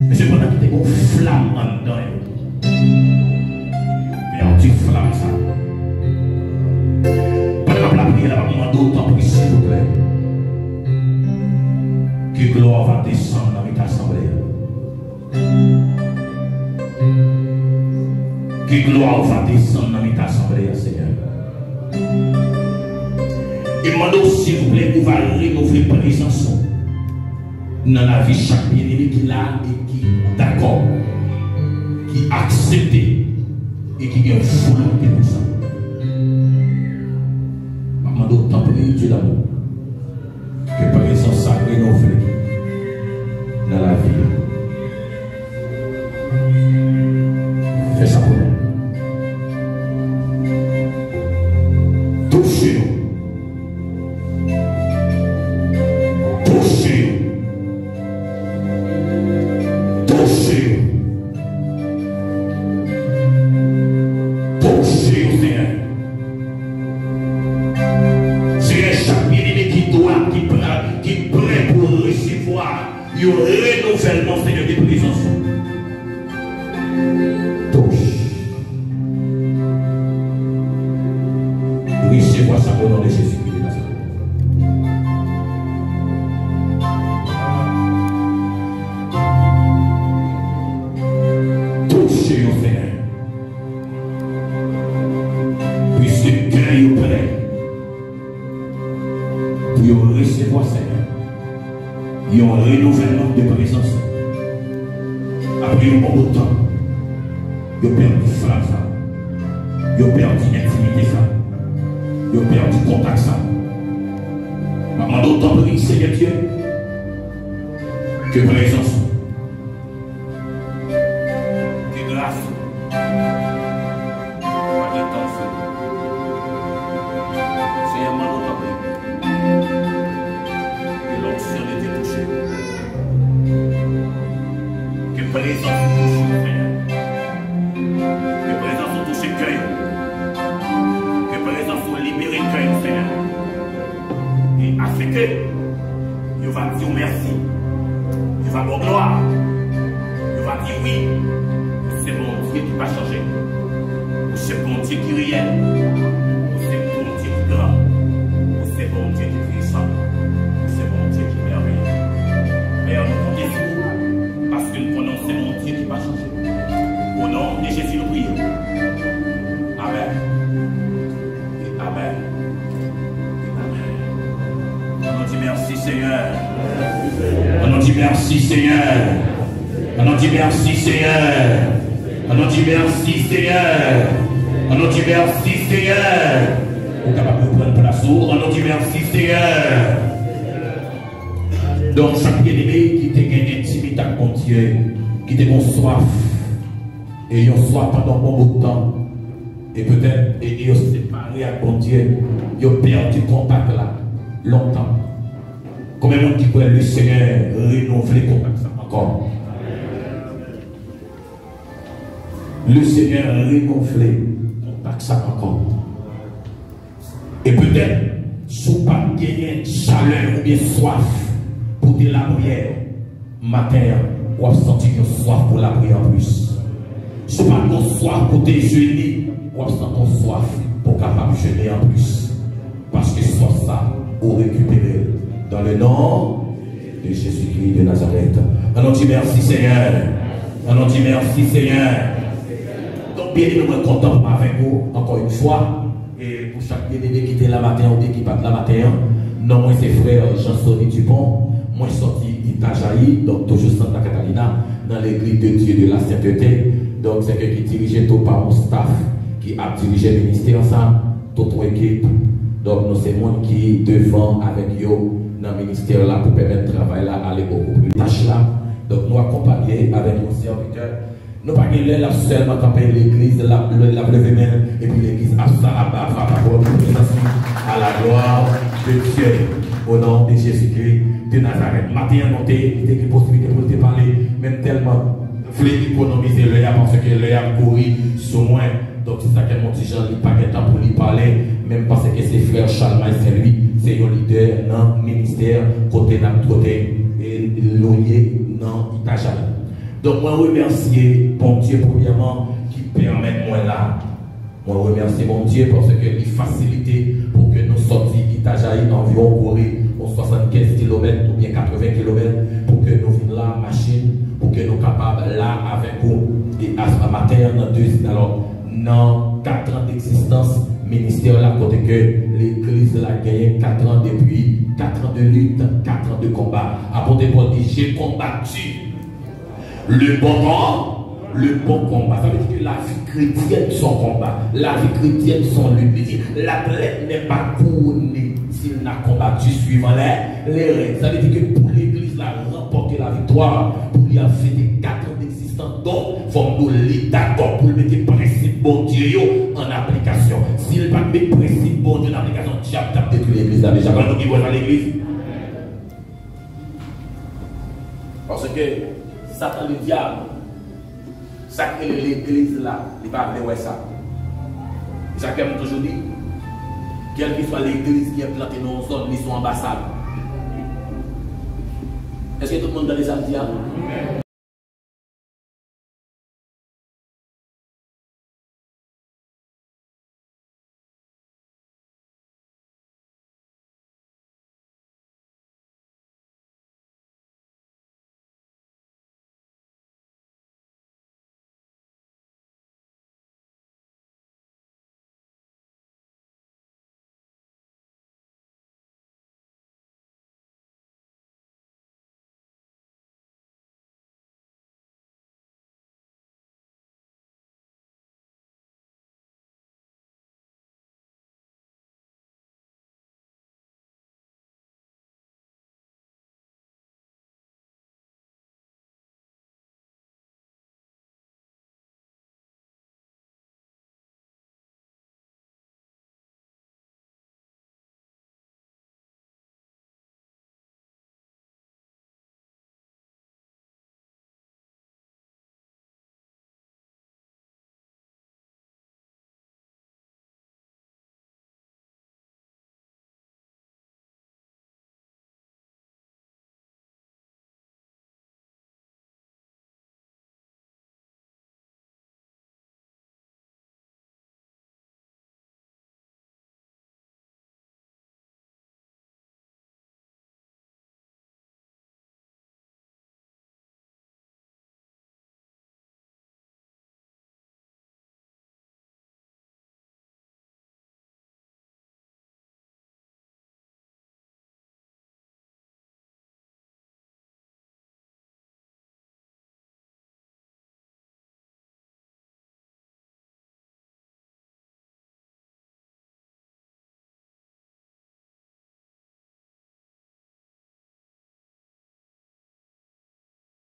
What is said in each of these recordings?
Mais c'est pendant qu'il y a une flamme en dedans. Mais on dit flamme ça. Pendant la prière, on demande autant pour s'il vous plaît. Que gloire va descendre dans notre assemblée. Que gloire va descendre dans notre assemblée, Seigneur. Et demande s'il vous plaît, on va renouveler la présence dans la vie de chaque bien-aimé qui l'a et qui est d'accord, qui accepte et qui a une volonté pour ça. Je demande autant pour Dieu d'amour que la présence soit renouvelée dans la vie. Fais ça pour nous. Touchez-nous. Le renouvellement, Seigneur, des présences. Touche. Recevez ça au nom de Jésus-Christ de Nazareth. Touchez au Seigneur. Puisque le cœur est prêt pour recevoir, Seigneur. Il y a un renouvellement de présence. Après un bon temps, il y a perdu flamme ça. Il y a perdu l'intimité ça. Il y a perdu contact ça. Maman d'autant prie, Seigneur Dieu, que présence, que grâce, pas de temps feu. Seigneur, maman d'autant prie. Que présence touche le Seigneur. Que présence touche le cœur. Que présence libère le cœur, Seigneur. Et à ce que, il va dire merci. Il va dire gloire. Il va dire oui. C'est bon Dieu qui va changer. C'est bon Dieu qui réel. C'est bon Dieu qui grand. C'est bon Dieu qui puissant. C'est bon Dieu qui merveilleux. Mais on nous compte parce que nous prononçons mon Dieu qui va changer. Au nom de Jésus, nous prions. Amen. Et Amen. Et Amen. On nous dit merci Seigneur. On nous dit merci Seigneur. On nous dit merci Seigneur. On nous dit merci Seigneur. On nous dit merci Seigneur. On est capable de prendre place. On nous dit merci Seigneur. Donc, chaque bien-aimé qui te gagne intimité avec mon Dieu, qui te gon soif, et yon soif pendant un bon bout de temps, et peut-être, et yon séparé avec mon Dieu, yon perdu contact là, longtemps. Combien de monde qui pourrait le Seigneur renouveler contact ça encore? Le Seigneur renouveler contact ça encore. Et peut-être, sous pas gagner chaleur ou bien soif, pour de la prière, matin, ou à sentir une soif pour la prière en plus. Si pas une soif pour te jeûner, ou à sentir une soif pour capable jeûner en plus. Parce que soit ça, ou récupérer dans le nom de Jésus-Christ de Nazareth. On dit merci Seigneur. On dit merci Seigneur. Donc bien nous sommes contents avec vous encore une fois. Et pour chaque bien-aimé qui était là matin ou qui part là matin, non, moi c'est frère Jean-Sonny Dupont. Moi, je suis sorti d'Itajaï, donc toujours Santa Catalina, dans l'église de Dieu de la sainteté. Donc, c'est quelqu'un qui dirigeait tout par mon staff, qui a dirigé le ministère, ça, toute l'équipe. Donc, nous, c'est moi qui devant avec eux dans le ministère là pour permettre le travail là, aller beaucoup plus tâche là. Donc, nous accompagner avec nos serviteurs. Nous pas gagner là seulement camper l'église, la lever main, et puis l'église à ça, à la gloire de Dieu. Au nom de Jésus-Christ de Nazareth. Matin, on a des possibilités pour te parler, même tellement voulez économiser l'œil parce que l'œil a couru sous moi. Donc c'est ça que mon petit Jean n'a pas de temps pour lui parler, même parce que ses frères Charlemagne, c'est lui, c'est un leader dans le ministère, côté n'a côté et loyer dans Itajaï. Donc, moi, remercier bon Dieu, premièrement, qui permet moi là. Moi, remercie mon Dieu parce qu'il facilite pour que nous sortions d'Itajaï environ courir aux 75 km ou bien 80 km pour que nous venions là, machine, pour que nous capables là avec vous. Et à ce matin, dans 4 ans d'existence, ministère là, côté que l'église l'a gagné 4 ans depuis 4 ans de lutte, 4 ans de combat. Apôtre Paul dit, j'ai combattu le bon combat. Ça veut dire que la vie chrétienne, son combat. La vie chrétienne, son lutte. L'athlète n'est pas couronné s'il n'a combattu suivant les règles. Ça veut dire que pour l'église, la remporter la victoire, pour lui avoir fait 4 ans d'existence, donc, il faut nous les d'accord pour mettre le principe bon Dieu en application. S'il n'a pas mis le principe bon Dieu en application, tu as détruit l'église là déjà. Quand nous qui voyons dans l'église. Parce que Satan, le diable, ça que l'église là, il va appeler ça. Ça que je toujours dit, quelle que soit l'église qui est plantée dans une zone, ils sont ambassades. Est-ce que tout le monde dans les samedis?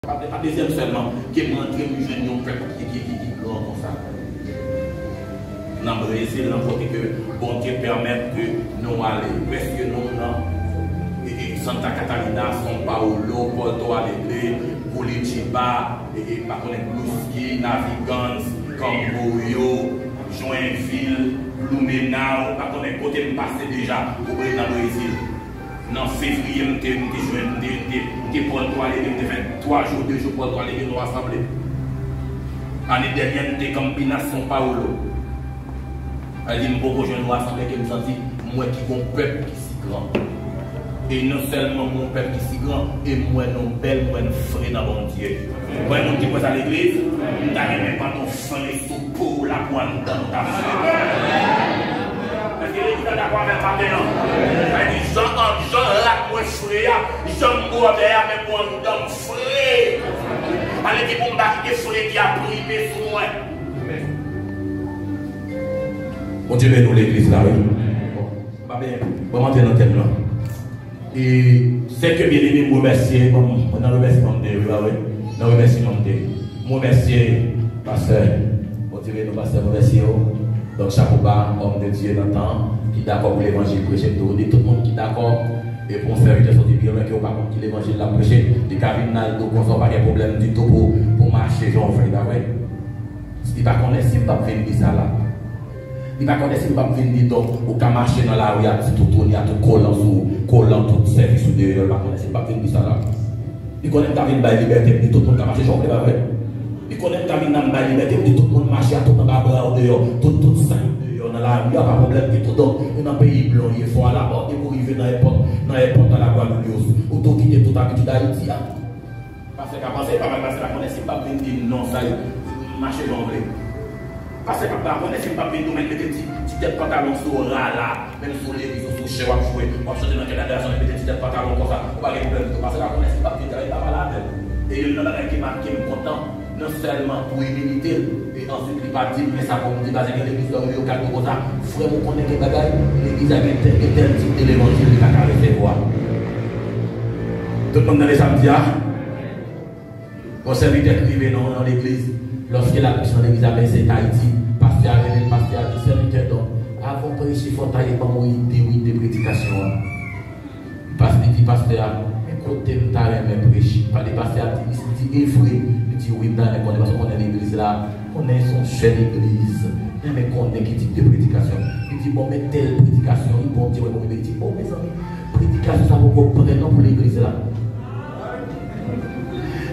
Pas deuxième seulement, qui est montré le jeune peuple qui est grand comme ça. Dans le Brésil, que bon Dieu permette que nous allions, parce que nous, Santa Catarina, São Paulo, Porto Alegre, Curitiba, par contre, Bluski, Navigans, Camboyo, Joinville, Blumenau, par contre, côté passé déjà pour dans le Brésil. Dans février, je pour fait 3 jours, 2 jours pour aller nous rassembler. L'année dernière, nous sommes campé à São Paulo. Elle dit, beaucoup de gens nous rassembler, qui nous ont dit, moi qui ai un peuple qui est si grand. Et non seulement mon peuple qui est si grand, et moi non belle, moi non frère dans mon Dieu. Moi non qui passe à l'église, nous n'avons même pas nos frères sous pour la pointe dans ta frère. Est-ce que l'église est d'accord avec moi maintenant? Elle dit, Jean là, moi frère, Jean Boisvert, mais moi nous sommes frères. Elle dit, pour me battre des frères qui a primé sur moi. Bon Dieu, nous l'église là, oui. Bon, on va monter dans le thème là. Et c'est que bien aimé, vous remercier, on a remercié mon Dieu, oui, on a remercié mon Dieu. Vous remercier, pasteur, vous tirez nos pasteurs, vous remercier. Donc, chapeau bas, homme de Dieu dans le temps, qui est d'accord pour l'évangile prêché, tout le monde qui est d'accord, et pour faire une sorte de bien, qui n'est pas contre l'évangile l'a prêché, des cabinales, donc on n'a pas de problème du tout pour marcher, j'en fais, d'accord? Il ne va pas connaître si vous ne venir ça là. Il ne va pas connaître si vous ne venir donc, ou qu'à marcher dans la rue, il y a tout tourné, il y a tout collant, tout service ou dehors, il ne va pas connaître si vous ne venir ça là. Il connaît ta vie de liberté, dit tout le monde qui marche, je ne pas vrai. Il connaît ta vie de liberté, dit tout le monde marche, tout le monde va dehors, tout ça dehors, dans la rue, il n'y a pas de problème, tout donc, dans un pays blanc, il faut à la porte, il faut arriver dans les portes à la Guadeloupe, ou tout quitter toute habitude d'Haïti. Parce qu'à penser, pas mal, parce que la connaissance, pas bien dire non, ça y est, marcher l'anglais. Parce que la connaissance, pas bien nous mettre des petits pantalons sur là, même sur les réseaux sociaux, on va jouer, on va changer dans quelle adresse, on va mettre des petits pantalons comme ça, on va pas de problème. Parce que la connaissance, pas bien, il n'y a pas là. Et il y a un qui est content, non seulement pour immunité, et ensuite il va dire, mais ça va me dire, parce que l'église de Rio Caldo, comme ça, frère, vous connaissez les bagailles, l'église a tel type de l'évangile, il va pas recevoir. Tout le monde dans les samedis, au serviteur privé dans l'église, lorsque la mission de l'église a baissé Haïti, pasteur a dit serviteur, donc, avant de prêcher, il faut tailler pas mon idée de prédication. Parce qu'il dit, pasteur, écoutez, je vais prêcher. Parce que le pasteur dit, effrayé, il dit, oui, parce qu'on est l'église là, on est son chef d'église, mais qu'on est qui type de prédication. Il dit, bon, mais telle prédication, il peut dire, il dit, bon, mes amis, prédication, ça va vous prendre pour l'église là.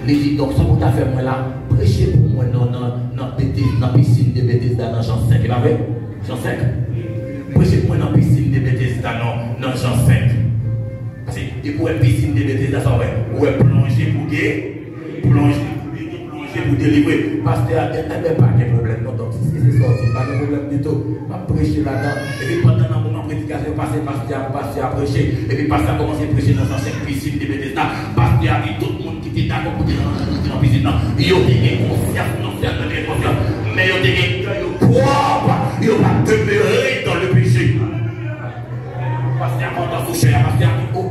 Il dit donc, ça vous a fait moi là, prêcher pour moi dans la piscine de Bethesda dans Jean 5. Il va ver Jean 5. Prêcher pour moi dans la piscine de Bethesda dans Jean 5. Parce que pour une piscine de Bethesda, ça va vous plonger pour délivrer. Parce qu'il n'y a pas de problème. Donc, si c'est sorti, pas de problème du tout. Je vais prêcher là-dedans. Et puis pendant un moment de prédication, pasteur a prêché. Et puis pasteur a commencé à prêcher dans Jean 5 piscine de Bethesda. Pasteur a dit tout le monde qui était d'accord pour dire dans la piscine. Il y a des conscience, non certes des conscience. Mais il y a des cœurs propres. Il n'y a pas demeuré dans le péché. Pasteur a entendu toucher. Pasteur a dit, oh,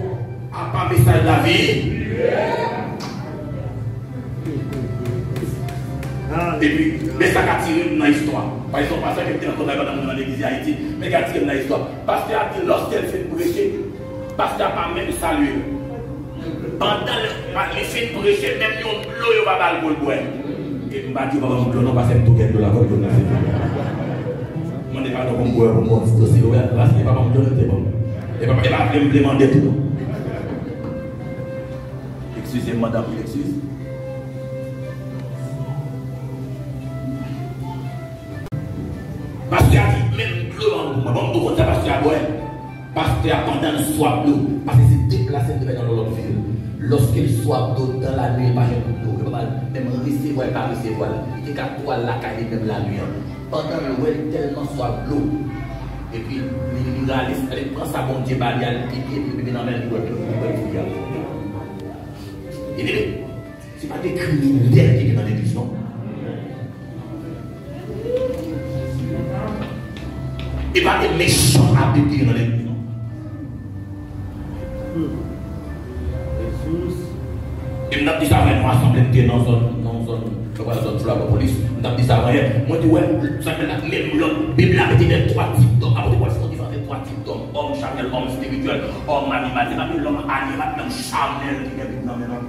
à pas message de la vie. Et puis, mais ça a tiré dans l'histoire. Par exemple, parce que était dans l'église d'Haïti, mais qui a tiré dans l'histoire. Parce qu'il a dit, lorsqu'elle fait prêcher, parce qu'il n'a pas même salué. Pendant les fait prêcher, même si on l'eau, il va pas le boire. Et puis, je vais dire, non, parce que je vais de la côte. Je ne sais pas comment boire pour moi, c'est aussi ouvert, parce qu'il ne va pas me donner de bon. Il ne va pas me demander tout. Excusez-moi, madame, excuse. Parce qu'il a dit, même l'eau, parce qu'il a boire, parce qu'il a pendant le soir d'eau, parce qu'il s'est déplacé dans l'autre ville. Lorsqu'il soit d'eau dans la nuit, il va d'eau, même recevoir, pas recevoir, il est qu'à toi la caille même la nuit. Pendant le well, tellement soit d'eau. Et puis, il prend sa bonne Dieu, il pique, et puis il emmène l'eau. Il dit, ce n'est pas des criminels qui sont dans l'église, non? Il n'y a pas de méchants à bédir dans l'église. Il m'a dit ça, mais moi, semble être dans une zone sous la police. Il m'a dit ça, moi, je dis, ouais, même l'autre, Bible a dit les trois types d'hommes. Après, quoi, c'est différent des trois types d'hommes. Homme charnel, homme spirituel, homme animal. C'est pas l'homme animal, même charnel qui est dans maintenant.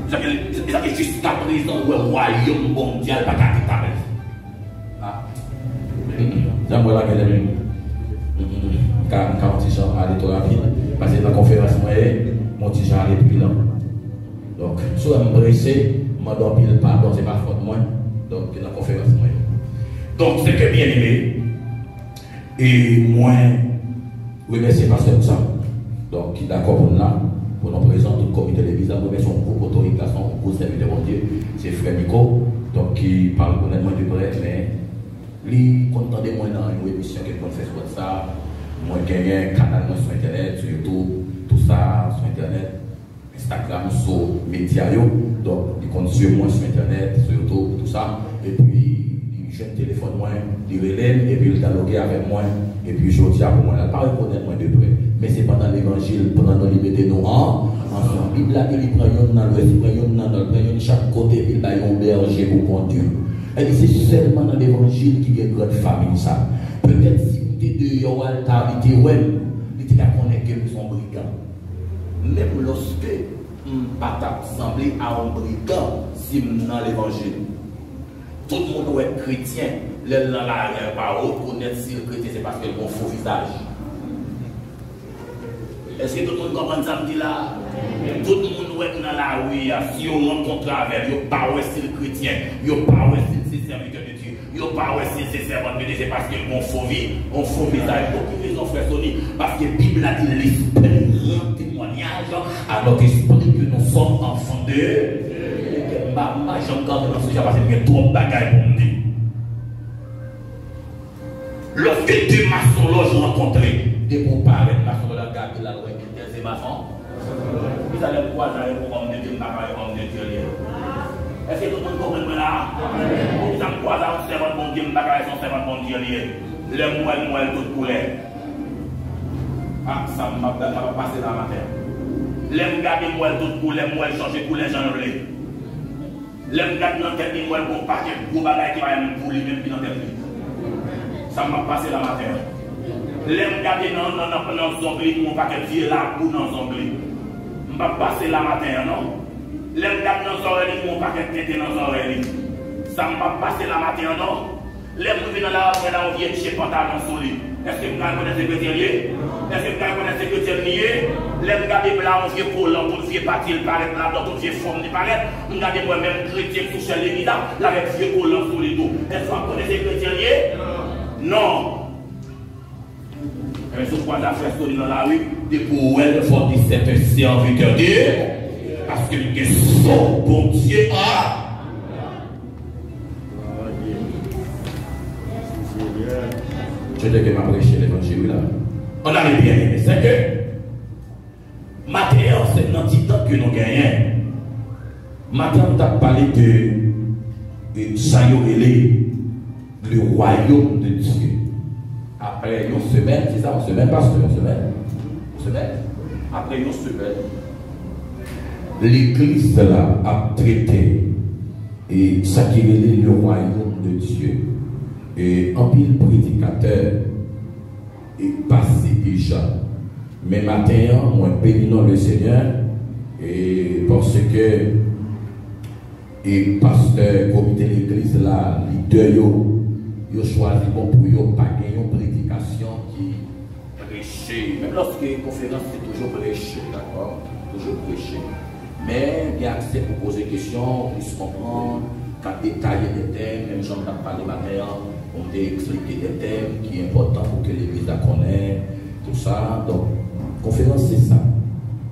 C'est jusqu'à présent, le royaume mondial, pas qu'à quitter. J'aimerais la qu'elle est quand petit gens aller trop rapide parce que dans la conférence mon petit gens aller plus lent donc soit me pressé m'en pile pardon c'est pas faute moi donc dans la conférence donc c'est que bien aimé et moi remercier pasteur pour ça donc qui est d'accord pour là pour nous présenter tout le comité de l'église remercier son groupe autorisation un gros serviteur de Dieu c'est frère Nico donc qui parle honnêtement de près mais lui, content de moi dans une émission qui fait sur ça, moi j'ai un canal sur internet, sur YouTube, tout ça, sur internet, Instagram, sur médias, donc il compte sur moi sur internet, sur YouTube, tout ça, et puis il joue un téléphone moi, il relève, et puis il dialogue avec moi, et puis je dis à moi, il pas reconnaître moi de près, mais c'est pendant l'évangile, pendant la liberté nous ensemble, la Bible a dit, il prend dans l'ouest, il prend dans le nord, chaque côté, il a un berger pour conduire. Elle dit c'est seulement dans l'évangile qui y a une grande famille ça. Peut-être si vous êtes de Yoalta, vous êtes ouais, vous êtes là qu'on est que son brigand. Même lorsque pas semblé à un brigand, si dans l'évangile, tout le monde est chrétien, le dans la par reconnaître si le chrétien c'est parce qu'il a un faux visage. Est-ce que tout le monde comprend ça me dit là? Tout le monde est dans la rue, si on rencontre avec, il n'y a pas si le chrétien, il n'y a pas si c'est serviteur de Dieu, il n'y a pas si c'est servant de Dieu, c'est parce qu'ils ont faux vie, on faux message. Pour qui raison, frère Sony? Parce que la Bible a dit l'esprit rend témoignage à notre esprit que nous sommes enfants de Dieu. Maman, j'en garde dans ce genre parce qu'il y a trop de bagages pour me dire. Lorsque deux maçons l'ont rencontré, des bons parents, maçons de la garde, la loi, c'est maçon. Vous allez pouvoir aller pour homme de Dieu, homme de Dieu. Est-ce que tout le monde comprend là? Vous allez pouvoir aller servant bon Dieu, son servant bon Dieu. Le moelle, tout couleur. Ah, ça m'a passé dans la terre. L'aime garder moelle, tout couleur, moelle, changer couleur, j'en ai. L'aime garder dans tête, moelle, bon paquet, gros bagaille qui va même pour lui, même dans tête. Ça m'a passé dans la terre. L'aime garder dans zongli, mon paquet vieux là, ou dans zongli. Je vais passer la matin, non? L'aime garder dans zongli, mon paquet tête dans zongli. Ça m'a passé la matin, non? L'aime venir dans la rue, là, on vient chez pantalon sur lui. Est-ce que vous connaissez ce que c'est lié? Est-ce que vous connaissez ce que c'est lié? L'aime garder blanc, on vient pour l'homme, on vient partir, il paraît là, on vient forme, il paraît. On garde moi-même chrétien qui touche l'église, là, avec vieux collant sur les dos. Est-ce que vous connaissez ce que c'est lié? Non. Mais ce qu'on a fait dans la rue, des pour elle, faut dire c'est un serviteur de Dieu. Parce que le son bon Dieu a. Je dis que m'a prêché l'évangile là. On a bien aimé. C'est que Matthieu, c'est dans 10 ans que nous gagnons. Matthieu, on a parlé de Saint-Yorélé, le royaume de Dieu. Après une semaine, c'est ça, une semaine, pasteur, une semaine. Après une semaine, l'église là a traité et ça qui est le royaume de Dieu. Et en pile prédicateur est passé déjà. Mais maintenant, moi bénis le Seigneur et parce que et pasteur, comité de l'église là, leader yo choisi bon pour yo pas gagner une prédication qui prêcher. Même lorsque une conférence c'est toujours prêcher, d'accord? Toujours prêcher. Mais il y a accès pour poser des questions, pour se comprendre, qu'à détailler des thèmes, même j'en ai parlé matin, on t'a expliqué des thèmes qui sont importants pour que l'église la connaisse, tout ça. Donc, conférence c'est ça.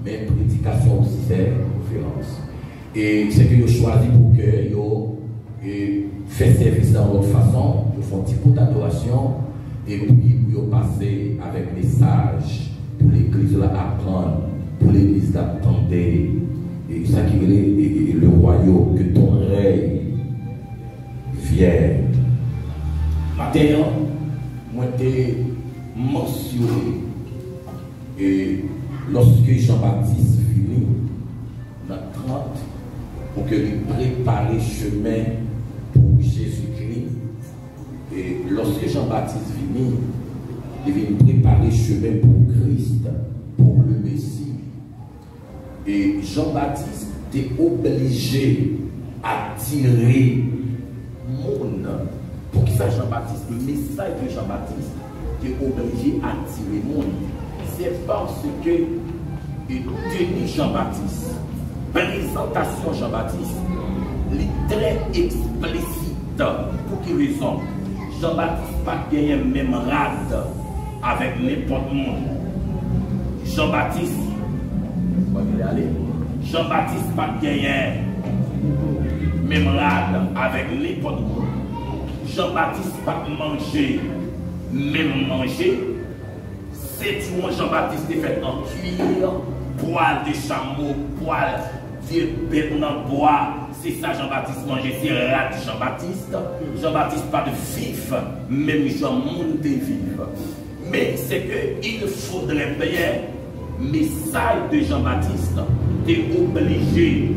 Mais prédication aussi c'est conférence. Et c'est que yo choisi pour que yo fait service dans votre façon, ils font un petit peu d'adoration et puis pour passer avec message pour l'église là apprendre, pour l'église d'attendre et ça qui est le royaume que ton règne vienne. Maintenant, moi j'ai mentionné et lorsque Jean-Baptiste finit dans 30 pour que lui prépare le chemin pour Jésus-Christ. Et lorsque Jean-Baptiste finit, il vient préparer le chemin pour Christ, pour le Messie. Et Jean-Baptiste était obligé à tirer monde. Pour qui ça Jean-Baptiste? Le message de Jean-Baptiste était obligé à tirer monde. C'est parce que Denis Jean-Baptiste, présentation Jean-Baptiste, est très explicite. Pour quelle raison? Jean-Baptiste n'a pas gagné même rade avec n'importe monde. Jean-Baptiste, Jean-Baptiste n'a pas gagné même rade avec n'importe monde. Jean-Baptiste n'a pas mangé, même manger. C'est tout Jean-Baptiste est fait en cuir, poil de chameau, poil vieux bête dans bois. C'est ça Jean-Baptiste mangeait, c'est rat Jean-Baptiste. Jean-Baptiste pas de vif, même Jean-Monde vif. Mais c'est qu'il faudrait bien, message de Jean-Baptiste, t'es obligé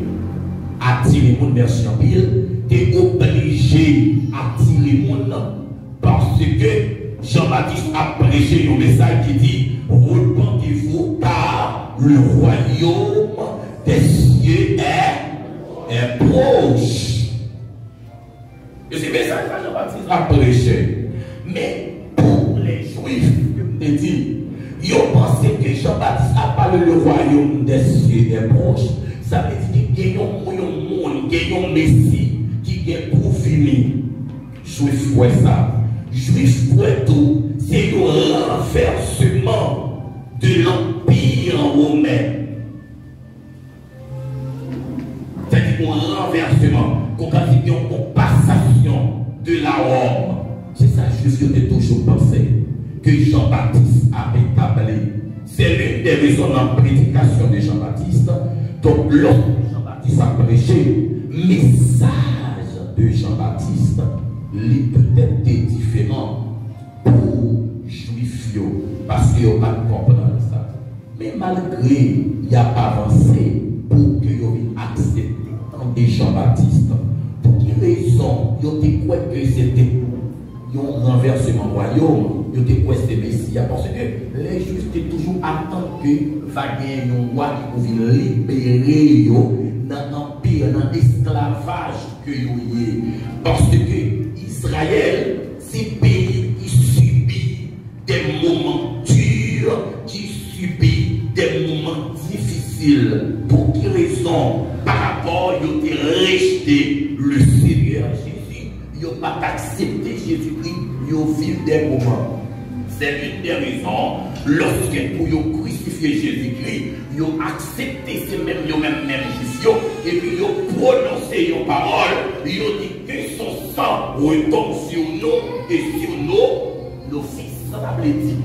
à tirer mon version pile, t'es obligé à tirer mon nom, parce que Jean-Baptiste a prêché un message qui dit repentez-vous car le royaume des cieux est proche. Et c'est ça que Jean-Baptiste a prêché. Mais pour les juifs, je me dis, ils ont pensé que Jean-Baptiste a parlé parle le royaume des cieux est proche, ça veut dire qu'il y a un monde, qu'il y a un Messie qui est pour venir. Juif ouais ça. Juif ouais tout. C'est un renversement de l'empire romain. C'est-à-dire un renversement, qu'on dit une passation de la Rome. C'est ça, Juif qui a toujours pensé que Jean-Baptiste a établi. C'est l'une des raisons de la prédication de Jean-Baptiste. Donc, lorsque Jean-Baptiste a prêché, le message de Jean-Baptiste, il peut-être différent pour Juifs, parce qu'ils n'ont pas compris ça. Mais malgré, il n'y a pas avancé pour qu'ils aient accepté de Jean-Baptiste. Pour quelle raison ils ont quoi que c'était un renversement royaume, ils ont quoi c'était Messie? Parce que les Juifs étaient toujours attendus que va gagner un roi qui pouvait libérer dans l'empire, dans l'esclavage que vous avez. Parce que Israël, c'est pays qui subit des moments durs, qui subit des moments difficiles. Pour quelle raison? Par rapport, ils ont rejeté le Seigneur Jésus. Ils n'ont pas accepté Jésus-Christ, ils ont vécu des moments. C'est l'une des raisons, lorsque pour crucifier Jésus-Christ, ils ont accepté ces mêmes juifs, et puis ils ont prononcé leurs paroles, ils ont dit que son sang retombe sur nous et sur nos fils. Ça veut dire,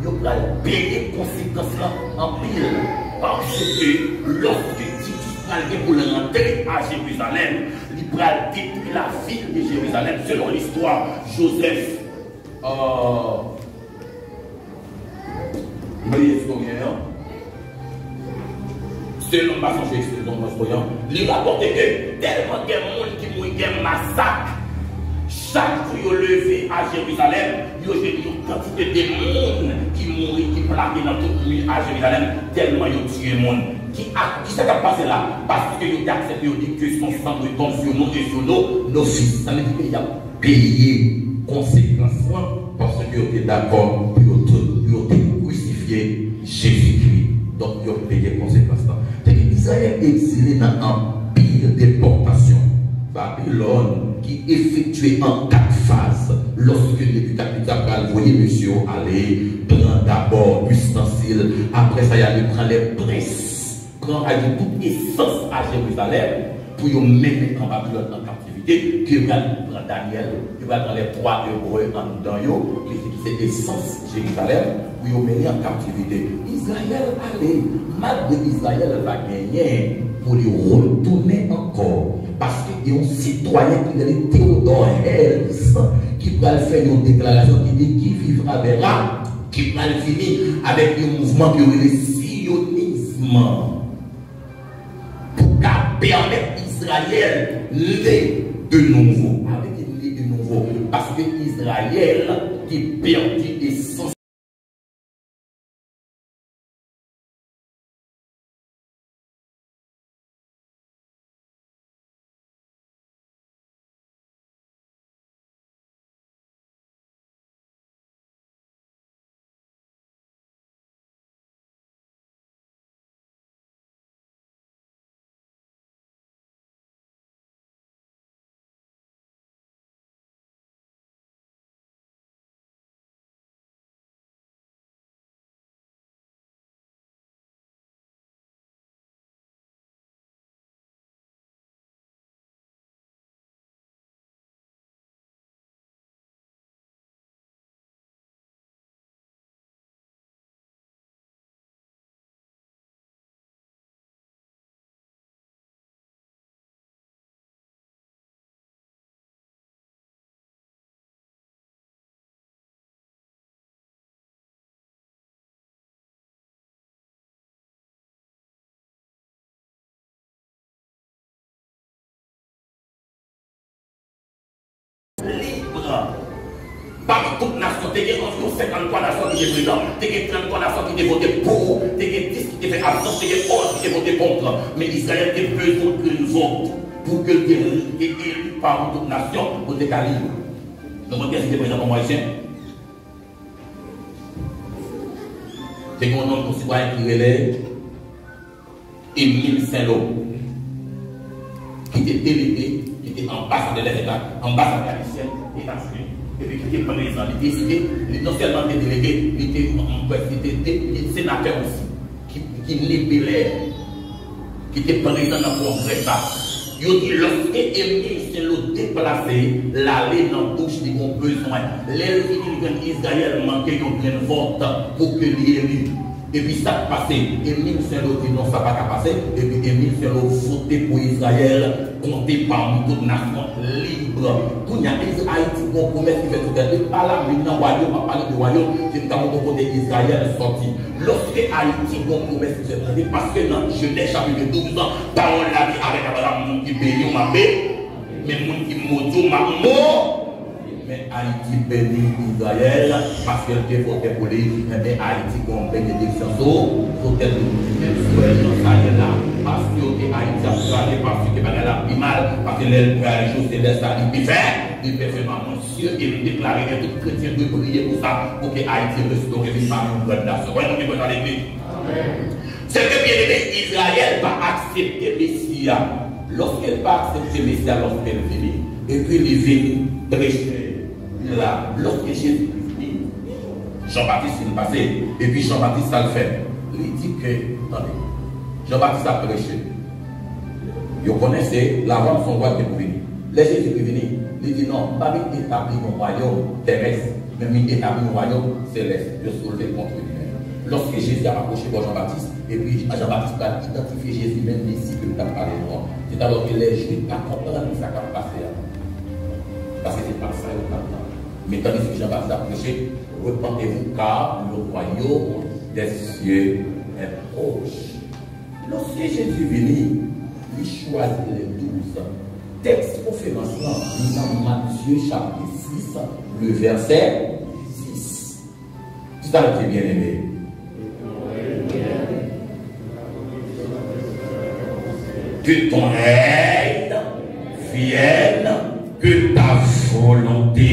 ils ont payer les conséquences en pile. Parce que lorsque Titus pour rentrer à Jérusalem, il va détruire la ville de Jérusalem selon l'histoire. Joseph, selon ma songe, il rapporte que tellement de monde qui mourit, un massacre. Chaque jour, il levé à Jérusalem, il y a une quantité de monde qui mourit, qui plaquent dans toute nuit à Jérusalem, tellement il y a tué le monde. Qui s'est passé là? Parce que il a accepté, il dit que son sang retombe sur nous et sur nos fils. Ça veut dire qu'il a payé conséquences parce qu'il était d'accord pour crucifier Jésus-Christ. Donc il a payé conséquences. C'est-à-dire qu'Israël est exilé dans un empire de déportation. Babylone qui effectuait en 4 phases. Lorsque le capital voyait monsieur aller prendre d'abord l'ustensile, après ça il allait prendre les princes, prendre toute essence à Jérusalem pour y mener en Babylone en captivité, que va prendre Daniel, qui va prendre les 3 hébreux en dedans, c'est essence Jérusalem, pour y mener en captivité. Israël allait, malgré Israël va gagner pour lui retourner encore. Parce qu'il y a un citoyen qui est Théodore Herzl qui va faire une déclaration qui dit qui vivra verra, qui va finir avec un mouvement qui est le sionisme pour permettre Israël de nouveau. Avec de nouveau. Parce que Israël qui perdit essentiellement. Libre. Parmi toutes les nations, il y a environ 53 nations qui étaient présentes, il y a 33 nations qui étaient votées pour, il y a 10 qui étaient absents, il y a 11 qui étaient votés contre. Mais Israël a besoin qu'une vote pour que tu sois élu parmi toutes les nations pour te calmer. Donc, qu'est-ce qui est présent pour moi ici? C'est un homme citoyen qui relève Émile Saint-Lô, qui était délégué, qui était ambassadeur de l'État, ambassadeur haïtien, États-Unis. Et puis qui était président, il était décidé, non seulement délégué, il était sénateur aussi, qui libérait, qui était président dans le congrès. Lorsque Émile Saint-Lô déplacé, l'aller dans la bouche des bons besoins, les Israël manquait un vote pour que l'élu. Et puis ça passé, Émile Saint-Lô dit non, ça va pas passer. Et puis Émile Saint-Lô voté pour Israël, compté parmi toutes les nations libres. Tout il y a Haïti, bon commerce qui fait tout ça. Pas là, maintenant, royaume, on parle de royaume, c'est nous côté Israël sorti. Lorsque Haïti, bon commerce qui fait tout ça, parce que dans Genèse chapitre 12 ans, parole la vie avec Abraham, qui bénit ma paix, mais mon qui maudit ma mort. Mais Haïti bénit Israël parce qu'elle était votée pour lui. Mais Haïti a bénédiction sur tel là. Parce que Haïti a travaillé parce que elle a pris mal, parce que les jours célestes a dit il fait vraiment monsieur et il déclarait que tout chrétien doit prier pour ça, pour que Haïti restaure les femmes en bonne nation. Voyons dans l'église. C'est que bien aimé, Israël va accepter le Messia. Lorsqu'elle va accepter le Messia, lorsqu'elle vient, et puis il vient prêcher. Là, lorsque Jésus est venu, Jean-Baptiste est passé, et puis Jean-Baptiste a le fait. Il dit que, attendez, Jean-Baptiste a prêché. Vous connaissez, la roi de son roi qui est venu. Les Jésus est venu, il dit non, pas établir mon royaume terrestre, mais établir mon royaume céleste. Je soulevé contre lui. Lorsque Jésus a approché pour Jean-Baptiste, et puis Jean-Baptiste a identifié Jésus, même ici que nous avons parlé de moi. C'est alors que les Juifs n'ont pas compris ça qui a passé. Parce que c'est pas ça, mais tandis que Jean-Baptiste a prêché, repentez-vous car le royaume des cieux est proche. Lorsque Jésus est venu, il choisit les 12 textes conférenciants dans Matthieu chapitre 6, le verset 6. C'est ça qui est bien aimé. Que ton règne vienne, que ta volonté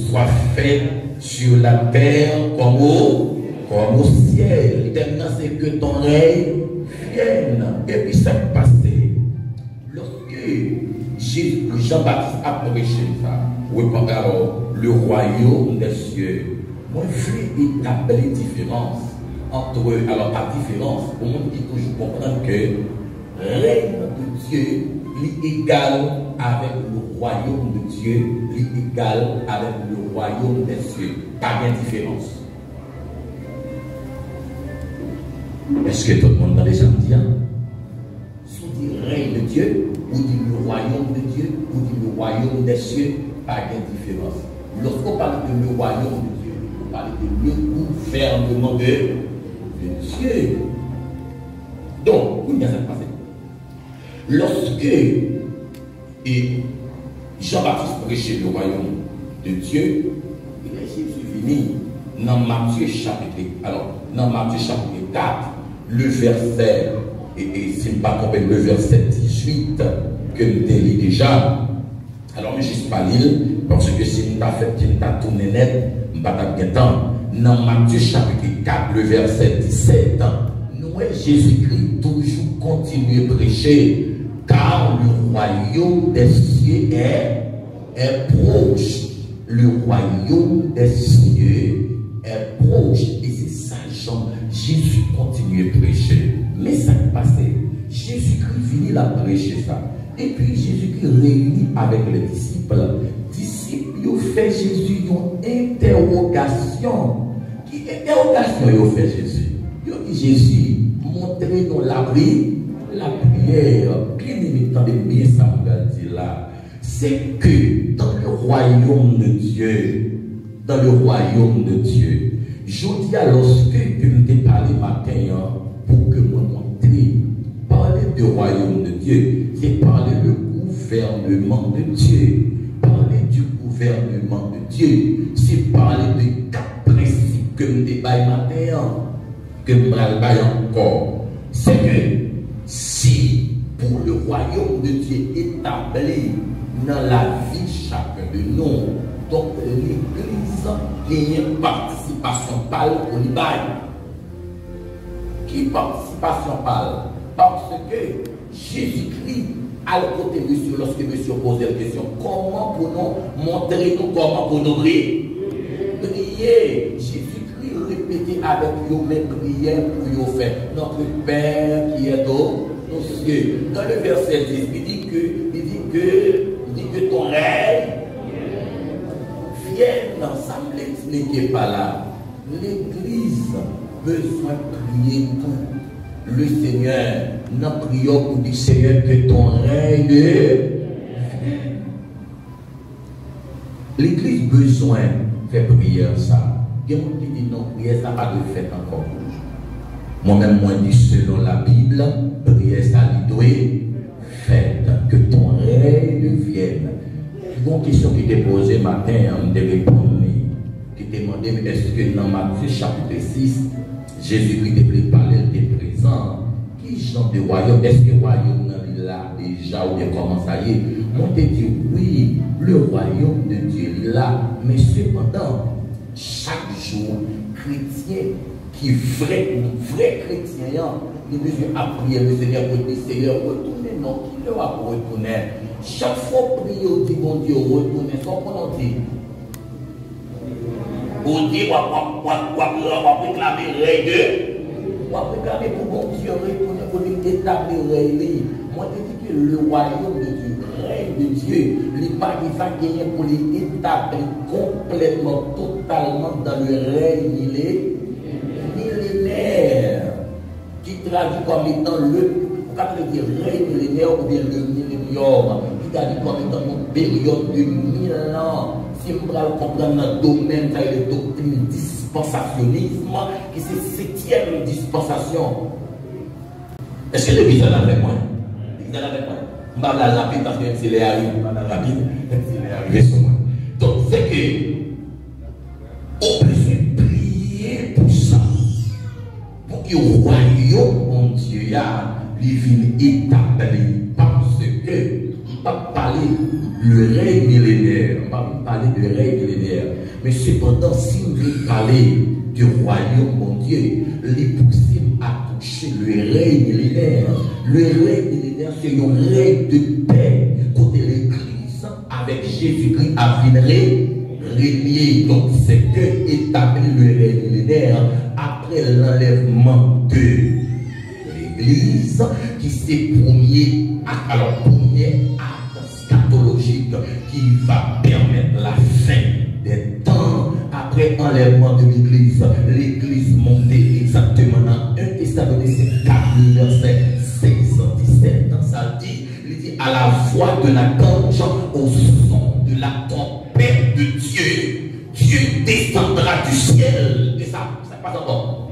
soit faite sur la terre comme au ciel. Maintenant, c'est que ton règne vienne. Et puis, ça passé. Lorsque Jean-Baptiste a prêché ça, alors, le royaume des cieux, moi, je veux établir la différence entre eux. Alors, la différence, au monde qui toujours comprendre que le règne de Dieu est égal avec le royaume de Dieu, est égal avec le royaume des cieux. Pas de différence. Est-ce que tout le monde a déjà dit? Si on dit règne de Dieu, ou dit le royaume de Dieu, ou dit le royaume des cieux, pas de différence. Lorsqu'on parle de le royaume de Dieu, on parle de le gouvernement de Dieu. Donc, où est-ce que ça passe? Lorsque Jean-Baptiste prêchait le royaume de Dieu, il est Jésus venu dans Matthieu chapitre. Alors, dans Matthieu chapitre 4, le verset, et si je ne pas trompé, le verset 18, que nous délit déjà. Alors, je ne suis pas lire, parce que si nous avons fait, si nous avons tourné net, nous n'avons pas de temps. Dans Matthieu chapitre 4, le verset 17, nous, Jésus-Christ, toujours continuer à prêcher. Car le royaume des cieux est proche. Le royaume des cieux est proche. Et c'est ça, Jean. Jésus continue à prêcher. Mais ça passait. Jésus-Christ venu la prêcher ça. Et puis Jésus-Christ réunit avec les disciples. Disciples, ils ont fait Jésus une interrogation. Qui interrogation ils ont fait Jésus? Ils ont dit Jésus, montrez-nous l'abri. La prière, bien aimé, bien ça me dit là, c'est que dans le royaume de Dieu, je dis à lorsque je me parlé matin pour que moi montre, parler du royaume de Dieu, c'est parler du gouvernement de Dieu. Parler du gouvernement de Dieu, c'est parler de quatre principes que je déballe matin, que je déballe encore. C'est que si pour le royaume de Dieu établi dans la vie de chacun de nous, donc l'Église a une participation pâle pour les bails. Qui participation parle? Parce que Jésus-Christ à le côté de monsieur lorsque monsieur pose la question. Comment pour nous montrer nous comment pour nous prier? Prier. Jésus-Christ répétait avec vous mes prières pour vous faire. Notre Père qui est aux cieux. Dans le verset 10, il dit que ton règne vienne. Ça ne l'explique pas là. L'Église a besoin de prier tout. Le Seigneur, nous prions pour dire Seigneur que ton règne. L'Église a besoin de faire prière ça. Il y a des gens qui disent non, prière ça n'a pas de fait encore. Moi-même, moi, je dis selon la Bible, prière ça doit faire que ton règne vienne. Une question qui était posée matin, on devait répondre, qui demandait est-ce que dans Matthieu chapitre 6, Jésus-Christ devait parler de présent. Qui genre de royaume? Est-ce que le royaume est là déjà ou bien comment ça y est? On te dit oui, le royaume de Dieu est là, mais cependant, chaque jour, chrétien qui est vrai chrétien, il besoin à prier le Seigneur pour dire Seigneur, retournez, non, qui le va retourner? Chaque fois prier, on dit bon Dieu, retournez, sans qu'on en dit. On dit, on va réclamer règle, on va réclamer pour bon Dieu, retourner pour établir règle. Moi, je dis que le royaume de Dieu, le règne de Dieu, les pas qui va gagner pour les établir complètement, totalement dans le règne, il est millénaire, qui traduit comme étant le, on dire règne millénaire ou bien le millénium, qui traduit comme étant une période de 1000 ans. Si vous comprenez dans le domaine de la doctrine dispensationnisme, qui c'est 7e dispensation. Est-ce que l'Église en a avec moi? L'Église en a avec moi? Je ne vais pas la rapide parce que c'est les arrivés, je ne vais pas la rapide, c'est les arrivés sur moi. Donc c'est que on peut prier pour ça, pour que le royaume mon Dieu vienne établi, parce que on va parler le règne millénaire, on va parler de règne millénaire, mais cependant si on veut parler du royaume mon Dieu, il est possible à toucher le règne millénaire. Le règne millénaire c'est un règne de paix côté l'Église avec Jésus-Christ à venir régner. Donc c'est que établir le règne millénaire après l'enlèvement de l'Église qui c'est premier acte, alors premier acte scatologique qui va permettre la fin des temps après enlèvement de l'Église. L'Église montée exactement dans 1 Thessaloniciens 4 verset 16 17 ça dit, il dit à la voix de la cange, au son de la trompette de Dieu, Dieu descendra du ciel. Et ça passe encore.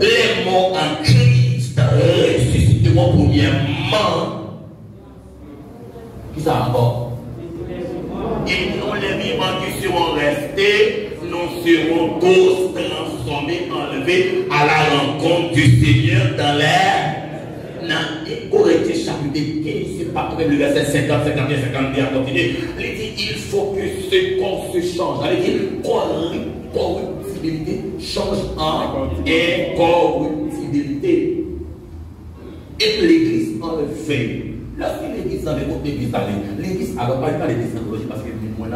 Les morts en Christ ressusciteront premièrement. Qui ça encore? Et nous les vivants qui seront restés, nous serons tous transformés, enlevés à la rencontre du Seigneur dans l'air. Dans Corinthiens chapitre 15, c'est pas le verset 50, 51, 52 à continuer. Il dit il faut que ce corps se change. Il dit corruptibilité change en incorruptibilité. Et l'Église enlevée. Lorsque l'Église enlève, l'Église allait. L'Église, alors pas parler de scatologie parce que moi, on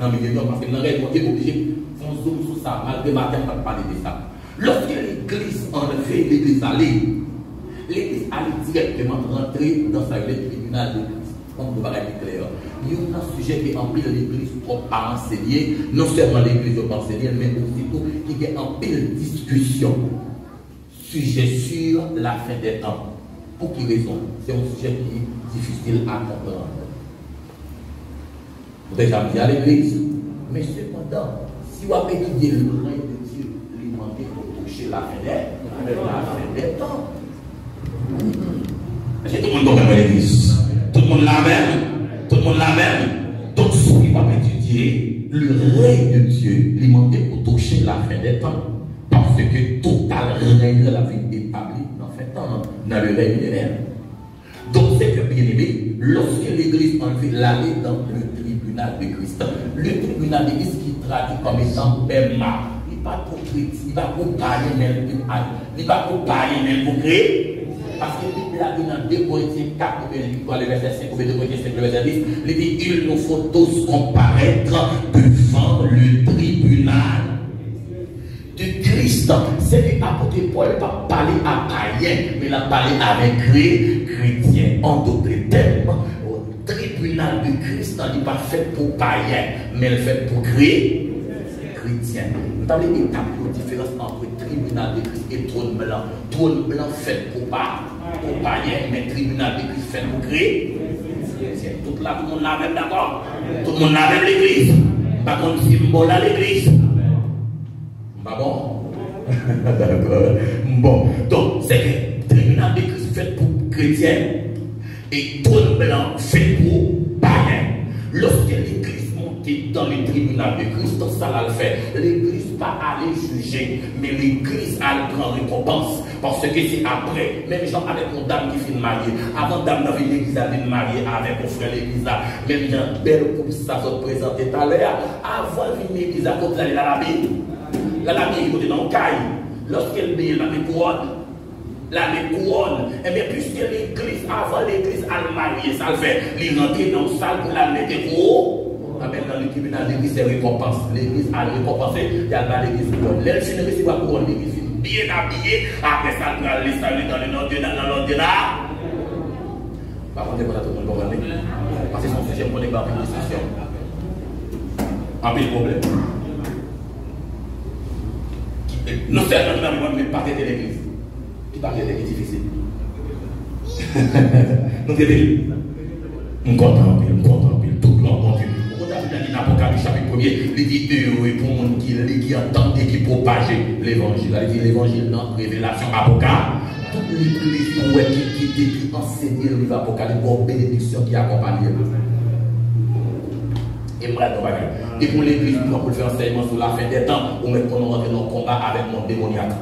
a mis des gens parce que nous sommes obligés de faire un zoom sur ça, malgré matin, on ne parler de ça. Lorsque l'Église enlevée, l'Église allait. L'Église allait directement rentrer dans sa tribunal de Christ. Comme vous parlez clair. Il y a un sujet qui empile l'Église pour pas enseigner, non seulement l'Église pour enseigner, mais aussi tout qui est en pile discussion. Sujet sur la fin des temps. Pour qui raison? C'est un sujet qui est difficile à comprendre. Vous avez jamais dit à l'Église, mais cependant, si vous avez étudié le règne de Dieu, il manquait pour toucher la fin des temps. Est-ce que tout le monde comprend l'Église? Tout le monde la même? Tout le monde la même? Donc, si vous avez étudié le règne de Dieu, il manquait pour toucher la fin des temps. Parce que total règne de la vie établie dans fait temps, dans le règne millénaire. Donc, c'est que bien aimé, lorsque l'Église en fait l'aller dans le tribunal de Christ, le tribunal de Christ qui traduit comme étant Bema, il pas pour créer, il va pour parler, mais il va pour parler, mais pour créer. Parce que la Bible dans 2 Corinthiens 4, le verset 5, 2 Corinthiens 5, le verset 10, il dit il nous faut tous comparaître devant le tribunal de Christ. C'est l'apôtre Paul pas parler à païen, mais il a parlé avec chrétien. En d'autres termes, au tribunal de Christ, il n'est pas fait pour païen, mais il fait pour chrétien. Nous avons une étape de différence entre tribunal de Christ et trône blanc. Trône blanc fait pour païen, mais tribunal de Christ fait pour chrétien. Tout là, tout le monde a même d'accord. Tout le monde a même l'église. Par contre, symbole à l'église. Pas bon? Bon, donc c'est que tribunal de Christ fait pour chrétien et trône blanc fait pour païen. Lorsque l'église monte dans le tribunal de Christ, ça l'a fait. L'église pas aller juger, mais l'église a prendre récompense. Parce que c'est après, même gens avec mon dame qui finit mariée, avant dame dans l'église a été mariée avec mon frère l'église, même gens belle comme ça se présenté tout à l'heure, avant de venir l'église à côté d'aller dans la Bible. La Bible côté dans le caille, lorsqu'elle met la couronne, et bien puisque l'église, avant l'église a marié, ça le fait, il rentre dans le salle pour la mettre pour dans le tribunal de l'église, c'est récompense. L'église a récompensé, il y a pas l'église couronne. L'église ne reçoit pas couronne, l'église bien habillée, après ça, elle va aller saluer dans l'ordre là. Par contre, tout le monde comprend. Parce que son sujet, on n'est pas en discussion. Un peu de problème. Non seulement, mais pas de l'église. Qui parle de l'église difficile. Nous sommes on content, tout le monde continue. Dans l'Apocalypse chapitre 1er, il dit heureux pour le monde qui entend et qui propage l'évangile. Il dit l'évangile dans révélation Apocalypse. Toute l'église qui enseigne le livre Apocalypse pour bénédiction qui accompagne. Et pour l'église, pour faire enseignement sur la fin des temps, on met qu'on rentre dans le combat avec mon démoniaque.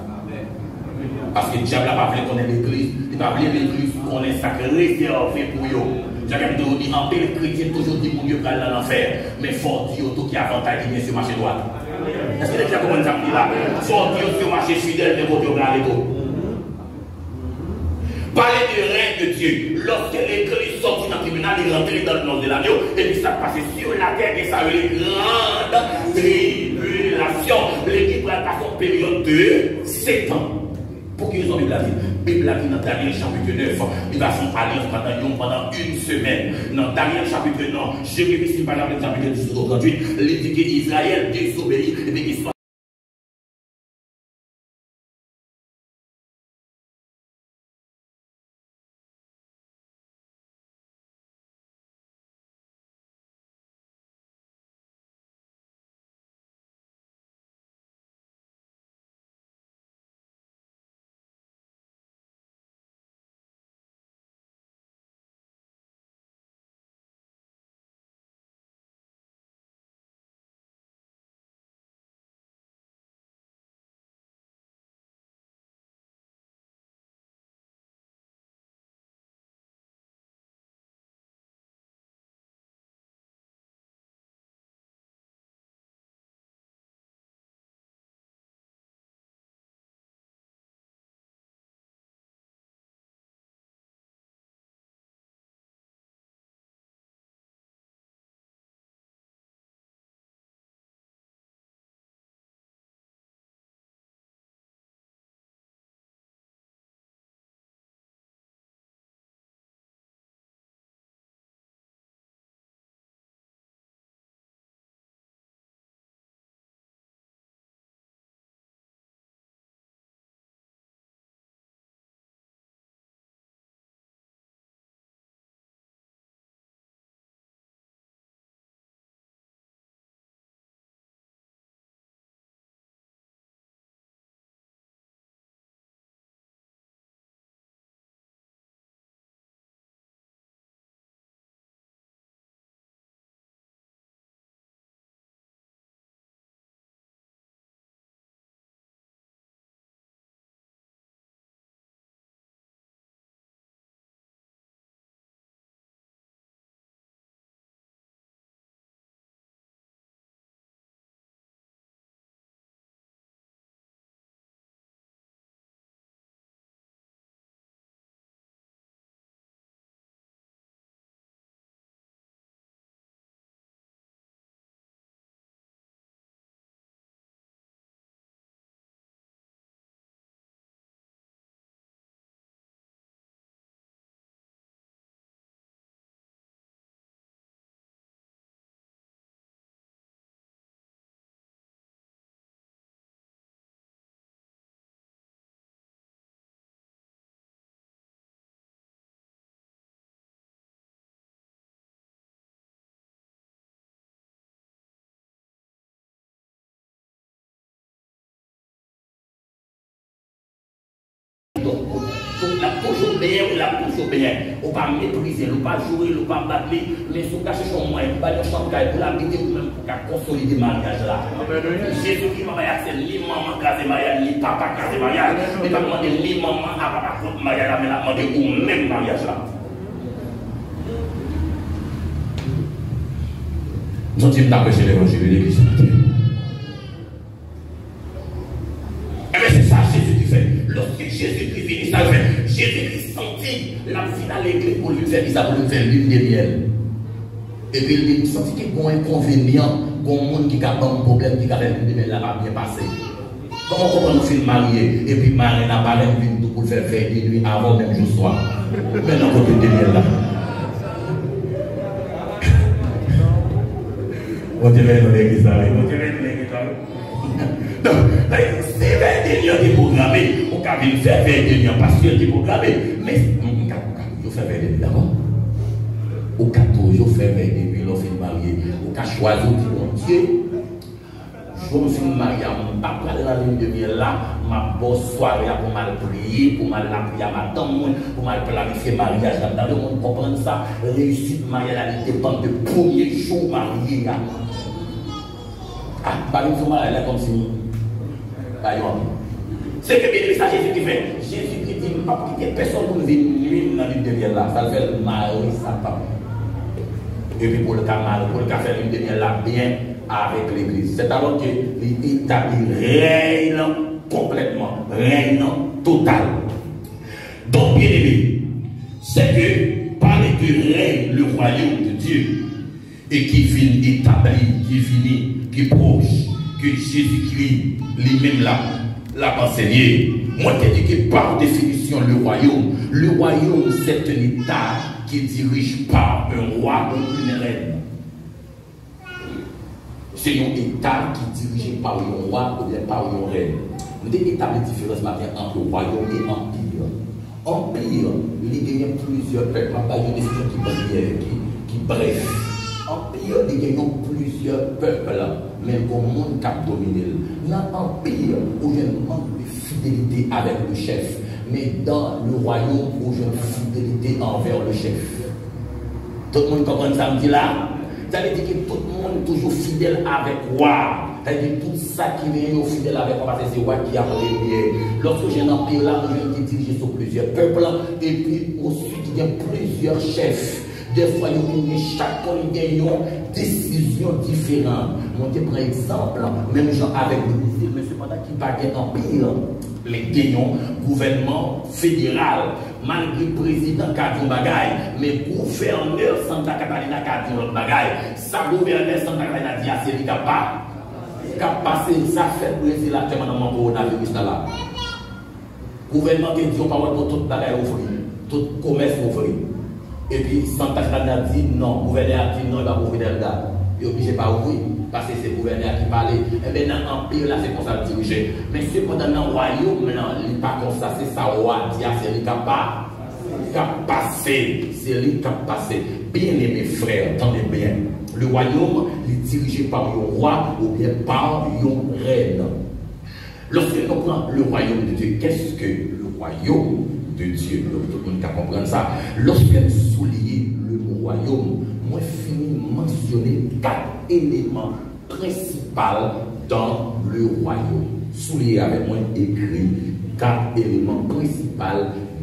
Parce que le diable n'a pas voulu connaître l'église, il n'a pas voulu l'église qu'on est sacré réservé pour eux. J'avais dit en paix, les chrétiens toujours dit pour mieux aller dans l'enfer, mais faut dire tout qui avantage qui vient sur le marché droit. Est-ce que les gens comprennent ça là? Faut dire sur le marché fidèle, mais faut dire tout. Parler du règne de Dieu. Lorsque l'église sortit dans le tribunal, il rentrait dans le nom de l'agneau, et puis ça passait sur la terre, et ça a eu une grande tribulation. L'église va passer en période de 7 ans. Pour qu'ils ont Bible dit dans Daniel chapitre 9, il va s'en parler pendant 1 semaine. Dans Daniel chapitre 9, Jérémie chapitre 10 au 38, il dit qu'Israël désobéit et qu'il a toujours bien. On pas mépriser, on pas jouer, on pas battre, mais si on cache son moyen, on va aller chambre pour l'habiter ou même pour consolider le mariage là. Jésus qui m'a accès, ni maman casé mariage, ni papa casé mariage. Il va demander ni maman à papa contre mariage là, mais la demander ou même mariage là. Nous sommes d'approcher l'évangile de l'église. Et bien c'est ça Jésus qui fait. Lorsque Jésus-Christ vient, ça fait. Jésus-Christ sentit la vie à l'église pour lui faire ça, pour lui faire l'une des miel. Et puis il sentit qu'il y a un inconvénient, qu'il y a un monde qui a un problème, qui a fait l'une des miel là, va bien passer. Comment on comprend nous film marié, et puis Marie n'a pas l'air de pour faire faire des nuits avant même jour soir. Maintenant, on peut tenir là. On dirait dans l'église là. On dirait dans l'église là. Donc, c'est 21 heures qui est programmé. On peut faire 21 heures parce qu'il est programmé. Mais on peut faire 21 heures d'abord. On peut toujours faire 21 heures lorsqu'on est marié. On peut choisir mon Dieu. Je me suis marié, je ne vais pas aller dans la ligne de miel là. Ma bonne soirée pour mal prier, pour mal la prier à ma tante, pour mal planifier le mariage. Dans le monde, comprendre ça. Réussite mariage, elle dépend du premier jour marié. Ah, par exemple, elle est comme si. C'est que bien ça Jésus qui fait. Jésus qui dit, pas quitter personne pour venir nuire dans l'une de miel là. Ça fait le mari, ça pas. Et puis pour le cas faire l'une de miel là, bien avec l'église. C'est alors que l'établit règne complètement, règne total. Donc, bien aimé, c'est que parler du règne, le royaume de Dieu, et qui finit établi, qui finit, qui est proche, que Jésus-Christ lui-même l'a enseigné. Moi, je dis que par définition, le royaume, c'est un État qui dirige par un roi ou une reine. C'est un État qui est dirigé par un roi ou bien par une reine. Nous devons établir la différence maintenant entre royaume et empire. Empire, il y a plusieurs peuples, il y a des décisions qui bref. Empire, il y a plusieurs peuples, même au monde qui a dominé. Dans l'empire, où il y a un manque de fidélité avec le chef, mais dans le royaume, où il y a une fidélité envers le chef. Tout le monde comprend ça, me dit là? Ça veut dire que tout le monde est toujours fidèle avec roi. Ça veut dire tout ça qui vient fidèle avec roi, parce que c'est roi qui a réglé. Lorsque j'ai un empire là, j'ai été dirigé sur plusieurs peuples, et puis ensuite il y a plusieurs chefs. Des fois, chacun a une décision différente. Moi, je prends exemple, même gens avec le Brésil, mais cependant qui pas un empire. Les gagnons, gouvernement fédéral, malgré le président qui a dit un bagaille, mais gouverneur Santa Catarina qui a dit un bagaille, sa gouverneur Santa Catarina dit c'est lui qui a passé, ça fait le Brésil actuellement dans mon coronavirus là. Gouvernement qui dit on parle pour tout bagaille ouvrir, tout commerce ouvrir. Et puis Santa Catarina dit non, gouverneur a dit non, il va ouvrir le gars. Il est obligé de pas ouvrir. Parce que c'est le gouverneur qui parlait. Et bien dans l'empire, là, c'est comme ça le diriger. Mais cependant, dans le royaume, il n'est pas comme ça. C'est ça, roi, c'est lui qui a passé. C'est lui qui a passé. Bien aimé frères, entendez bien. Le royaume, il est dirigé par un roi ou bien par une reine. Lorsque nous prenons le royaume de Dieu, qu'est-ce que le royaume de Dieu? Tout le monde peut comprendre ça. Lorsque nous soulignons le mot royaume, moi, fini mentionner 4 éléments principaux dans le royaume. Soulignez avec moi écrit 4 éléments principaux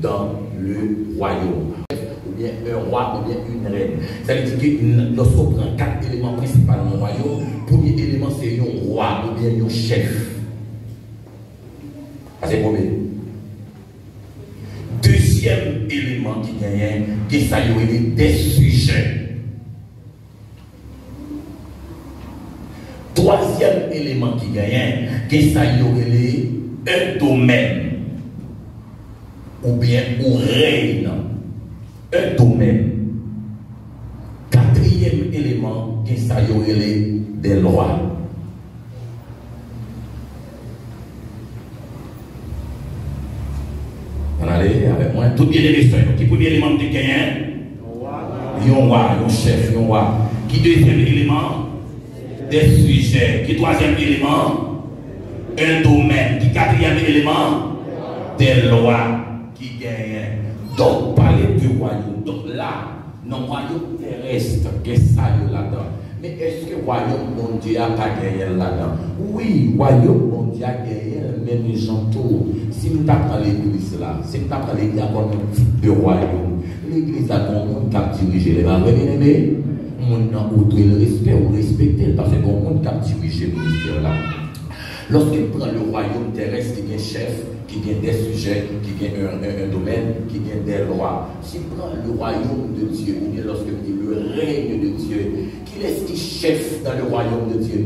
dans le royaume. Ou bien un roi ou bien une reine. Ça veut dire que lorsqu'on prend 4 éléments principaux dans le royaume, premier élément c'est un roi ou bien un chef. C'est le premier. Deuxième élément qui gagne, qui s'appelle des sujets. Troisième élément qui gagne, qui s'appelle un domaine. Ou bien un règne. Un domaine. Quatrième élément, qui s'appelle des lois. Allez avec moi. Tout bien les questions. Qui premier élément de gagnant? Un roi, un chef, un roi. Qui deuxième élément? Des sujets. Qui troisième élément? Un domaine. Qui quatrième élément? Des lois qui gagnent. Donc, parler dans le royaume terrestre, qu'est-ce que ça là-dedans? Mais est-ce que le royaume mondial n'a pas gagné là-dedans? Oui, le royaume mondial a gagné, mais nous j'entends. Si nous avons l'église là, si nous avons l'église à un type de royaume, l'église a un monde qui a dirigé les barres, bien-aimés, on a le respect ou respecter, parce que le monde qui a dirigé le ministère là. Lorsqu'il prend le royaume terrestre qui est chef, qui a des sujets, qui a un domaine, qui a des lois, s'il prend le royaume de Dieu, ou bien lorsqu'il dit le règne de Dieu, qui est-ce qui est chef dans le royaume de Dieu?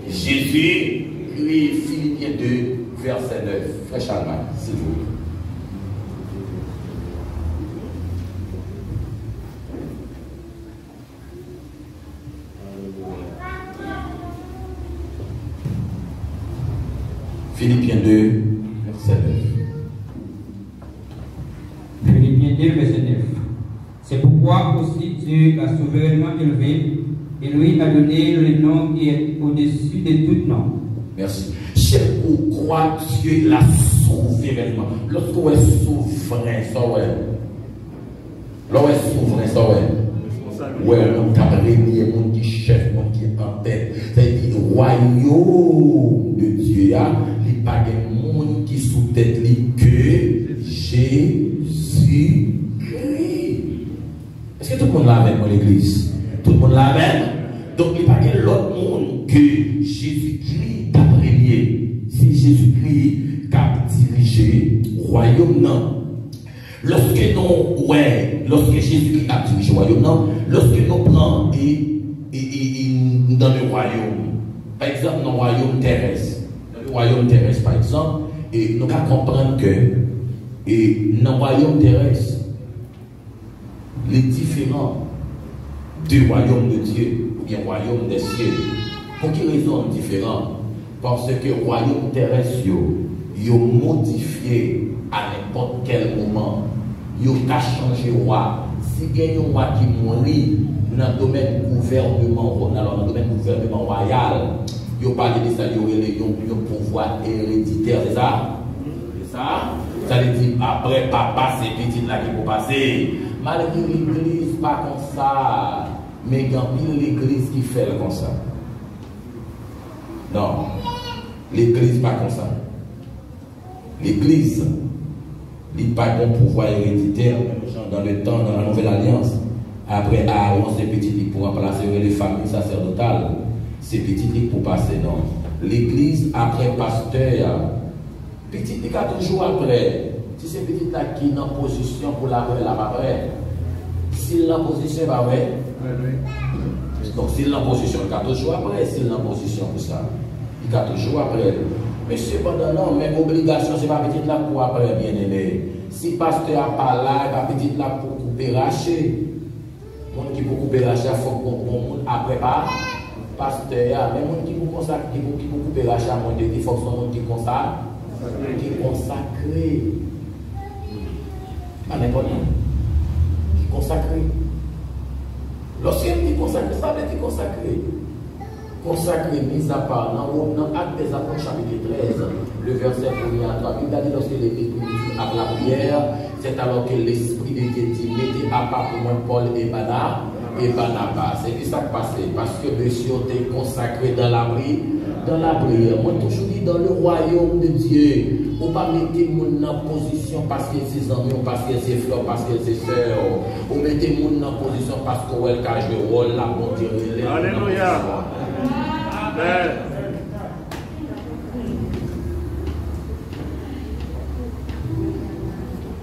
Jésus, lui, Philippiens 2, verset 9. Frère Charlemagne, s'il vous plaît. Philippiens 2, verset 9. Philippiens 2, verset 9. C'est pourquoi aussi Dieu l'a souverainement élevé et lui a donné le nom qui est au-dessus de tout nom. Merci. C'est pourquoi Dieu l'a souverainement. Lorsqu'on est souverain, ça ouais. Lorsqu'on est souverain, ça ouais. Ouais, on t'a régné, on qui chef, on qui est en tête. C'est-à-dire, le royaume de Dieu, il n'y a pas de monde qui sous tête que Jésus. Est-ce que tout le monde l'a avec moi l'église? Tout le monde l'a avec? Donc il n'y a pas l'autre monde que Jésus-Christ a régné. C'est Jésus-Christ qui a dirigé le royaume. Non. Lorsque Jésus-Christ a dirigé le royaume, non. Lorsque nous prenons dans le royaume, par exemple dans le royaume terrestre, par exemple, et nous allons comprendre que dans le royaume terrestre, les différents du royaume de Dieu ou bien royaume des cieux. Pour quelle raison différent? Parce que le royaume terrestre, il a modifié à n'importe quel moment. Il a changé de roi. Si il y a un roi qui mourit dans le domaine gouvernement, alors dans le domaine gouvernement royal, il a parlé de ça, il y a un pouvoir héréditaire, c'est ça? C'est ça? Ça veut dire après papa, c'est petit là qui peut passer. Malgré l'église, pas comme ça. Mais il y a l'église qui fait comme ça. Non. L'église, pas comme ça. L'église, il n'y a pas de pouvoir héréditaire dans le temps, dans la nouvelle alliance. Après Aaron, c'est petit pour remplacer les familles sacerdotales. C'est petit pour passer, non. L'église, après pasteur, petit a toujours après. Si c'est petit là qui est en position pour la après, s'il est en position, bah ouais. Donc s'il est en position, il a toujours après. S'il est en position pour ça, il a toujours après. Mais cependant, non, mais obligation, c'est pas petit là pour après, bien aimé. Si pasteur n'a pas là, il va petit là pour couper racher. Le monde qui peut couper racher, il faut qu'on après pas. Pasteur, mais le monde qui peut couper racher, il faut que son monde qui consacre. Qui est consacré. Pas n'importe qui est consacré. Lorsqu'il dit consacré, ça veut dire consacré. Consacré, mis à part, dans Actes des Apôtres, chapitre 13, le verset 1er à 3, il a dit lorsque l'Église à la prière, c'est alors que l'Esprit de Dieu dit mettez à part pour moi Paul et Barnabas. C'est qui ça qui passait? Parce que monsieur était consacré dans la prière. Moi, toujours dit dans le royaume de Dieu. Ou pas mettre mon en position parce que c'est amis, parce que c'est frère, parce que c'est sœur. Ou mettez mon en position parce que elle a joué le rôle là pour dire. Alléluia. Amen.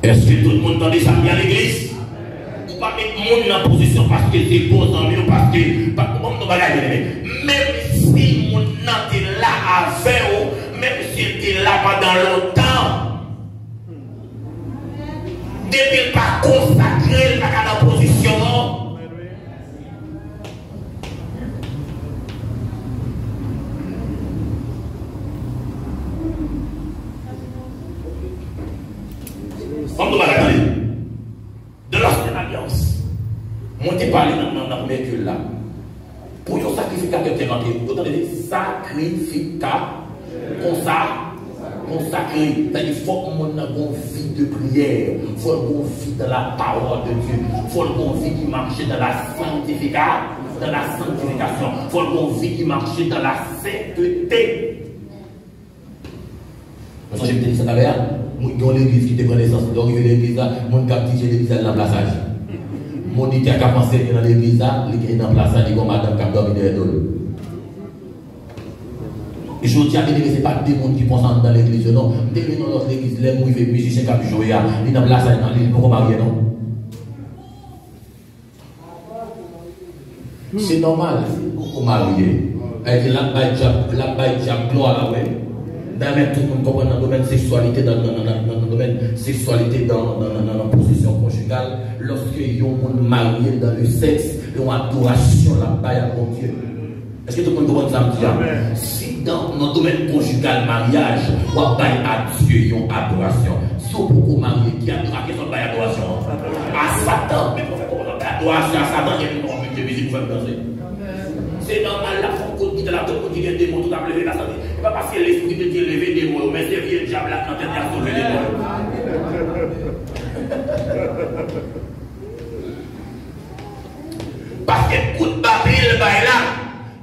Est-ce que tout le monde entend ça bien à l'église? Ou pas mettre mon en position parce que c'est beaux amis ou parce que. Même si mon était là avec vous, même si était là pendant longtemps, depuis qu'il pas consacré, il pas dans la position. On doit regarder. De l'ancienne alliance, montez parler dans la première culte là. Pour un sacrificateur qui est rentré, vous entendez sacrificateur, comme ça, consacré. Il faut que mon ait une vie de prière. Il faut une vie dans la parole de Dieu. Il faut une vie qui marche dans la sanctification. Il faut une vie qui marche dans la sainteté. Parce que je me dis ça tout à l'heure, dans l'église qui te prend l'essence, dans l'église, mon cap dit l'église dans le plaçage. Mon dit qui a pensé dans l'église, il est dans le plaçage, il dit madame qui a dormi derrière nous. Et je dis à ce n'est pas des gens qui pensent dans l'église, non. Dès que dans notre église, les mouvements musiciens qui ont joué, ils sont dans le plaçage, ils ne peuvent pas marier, non. C'est normal, pour marier. Elle dit la baille gloire là, ouais. D'ailleurs, tout le monde comprend dans le domaine sexualité, dans le domaine sexualité, dans la position conjugale, lorsque ils ont marié dans le sexe, ils ont adoration la baille à mon Dieu. Est-ce que tout le monde comprend ça? Si dans notre domaine conjugal, mariage, on baille à Dieu, ils ont adoration. Si on peut marier, qui adore, qu'est-ce qu'on baille adoration? À Satan, mais pour faire adoration à Satan, il y a une grande de musique pour faire danser. C'est normal, la femme qui est là, tout le monde qui est démon, tout a levé la santé. Il ne va pas parce que l'esprit de Dieu levé des mots, mais c'est vieux diable là quand il a sauvé les mots. Parce que coup de babil, là,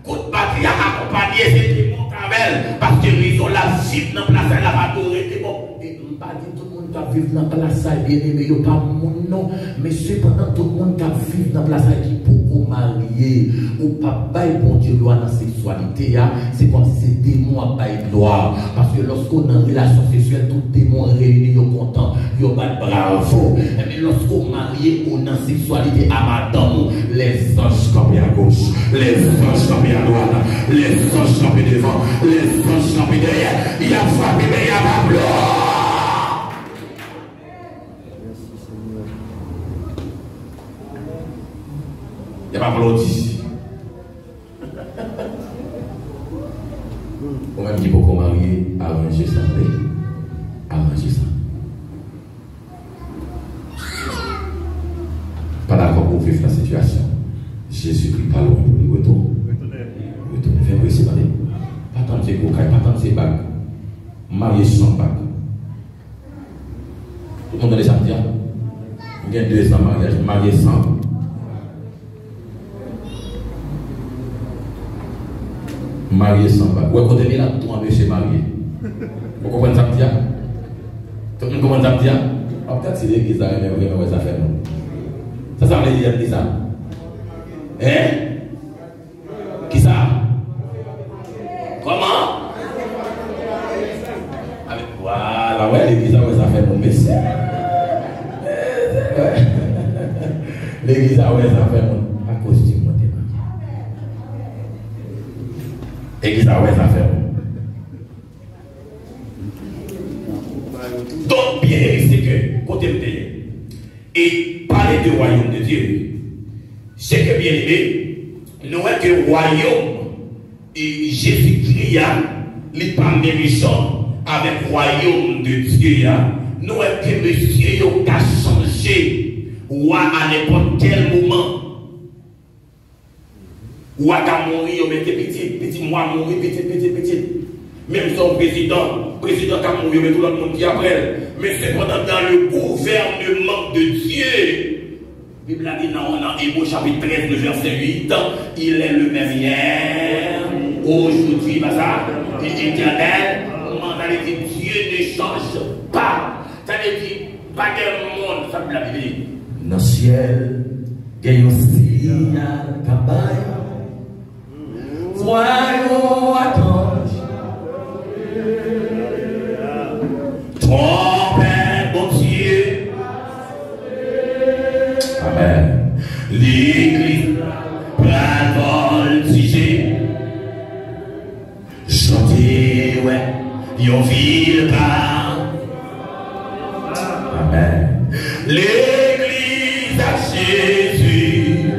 coup de babil a accompagné ces démons Cavel, parce que ils ont la vie dans la place, elle a adoré des mots. Pas dit tout le monde qui vit dans la place, bien aimé, il n'y a pas mon nom, mais cependant tout le monde qui vit dans la place qui peut marier ou pas bailler bon Dieu loi dans la sexualité, c'est comme si c'est démon à bailler gloire. Parce que lorsqu'on est en relation sexuelle, tout démon réuni, ils sont contents, ils sont bravo. Mais lorsqu'on marie, on est en sexualité à madame, les anges campés à gauche, les anges campés à droite, les anges campés devant, les anges campés derrière, il y a frappé, mais il y a pas gloire. Il n'y a pas applaudi. On m'a dit pourquoi marier, arranger ça. Arranger ça. Pas d'accord pour vivre la situation. Jésus-Christ pas loin pour lui retourner. Retourner. Fais précis, pas tant de ses cocailles, pas tant de ses bagues. Marier sans bague. Tout le monde dans les samedis. Il y a 200 mariages. Marier sans. Marié sans bague. Ou quand on est là, tout le monde est marié. Vous comprenez ça? Tout le monde comprend ça? Peut-être c'est l'église là, mais ça fait non. Ça veut dire qui ça? Hein? Qui ça? Comment? Voilà, ouais, l'église là, ça fait non, merci. L'église là, ouais, ça fait non. À cause du monde. Église a ouais ça fait. Donc bien c'est que côté payer et parler du royaume de Dieu, c'est que bien aimé, nous est que royaume et Jésus-Christ les pas méchant avec royaume de Dieu, nous est que monsieur a changé ou à n'importe quel moment. Ou à mourir, on mettait petit, moi mourir, petit. Même son président qui a mouru, mais tout le monde qui après. Mais c'est pendant dans le gouvernement de Dieu. La Bible a dit dans Hébreux chapitre 13, le verset 8, il est le même hier, aujourd'hui, il est éternel, Dieu ne change pas. Ça veut dire, pas de monde, ça veut dire. Dans le ciel, il y a aussi un cabaye. Voyons, attends. Trompette, bon Dieu. Amen. L'église, prend voltiger. Chanter, ouais, yon ville pas. Amen. L'église à Jésus.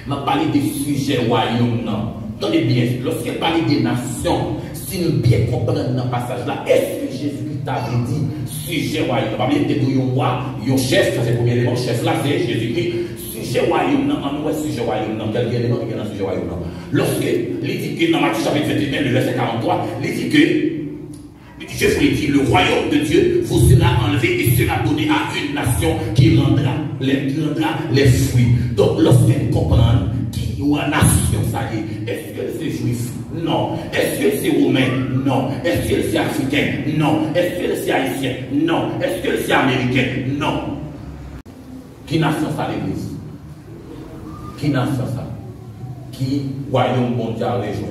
m'a parlé des sujets royaumes. Attendez bien, lorsqu'elle parlait des nations, si nous bien comprenons dans le passage là, est-ce que Jésus-Christ avait dit sujet royaume? Pas bien que nous un roi, un chef, c'est le premier élément, chef là c'est Jésus-Christ. Sujet royaume, en nous sujet royaume, quel élément il y a dans sujet royaume? Lorsque il dit que dans Matthieu chapitre 21, le verset 43, il dit que je vous l'ai dit, le royaume de Dieu vous sera enlevé et sera donné à une nation qui rendra les fruits. Donc, lorsqu'elle comprend qui ou une nation, ça y est, est-ce que c'est juif? Non. Est-ce que c'est roumain? Non. Est-ce que c'est africain? Non. Est-ce que c'est haïtien? Non. Est-ce que c'est américain? Non. Qui nation ça l'église? Qui nation ça? Qui royaume mondial rejoint?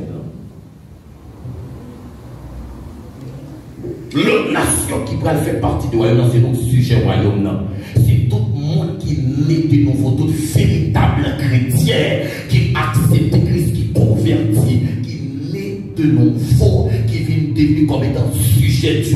L'autre nation qui pourrait faire partie du royaume, c'est notre sujet royaume. C'est tout le monde qui naît de nouveau, tout véritable chrétien qui accepte Christ, qui convertit, qui naît de nouveau, qui vient devenir comme étant sujet du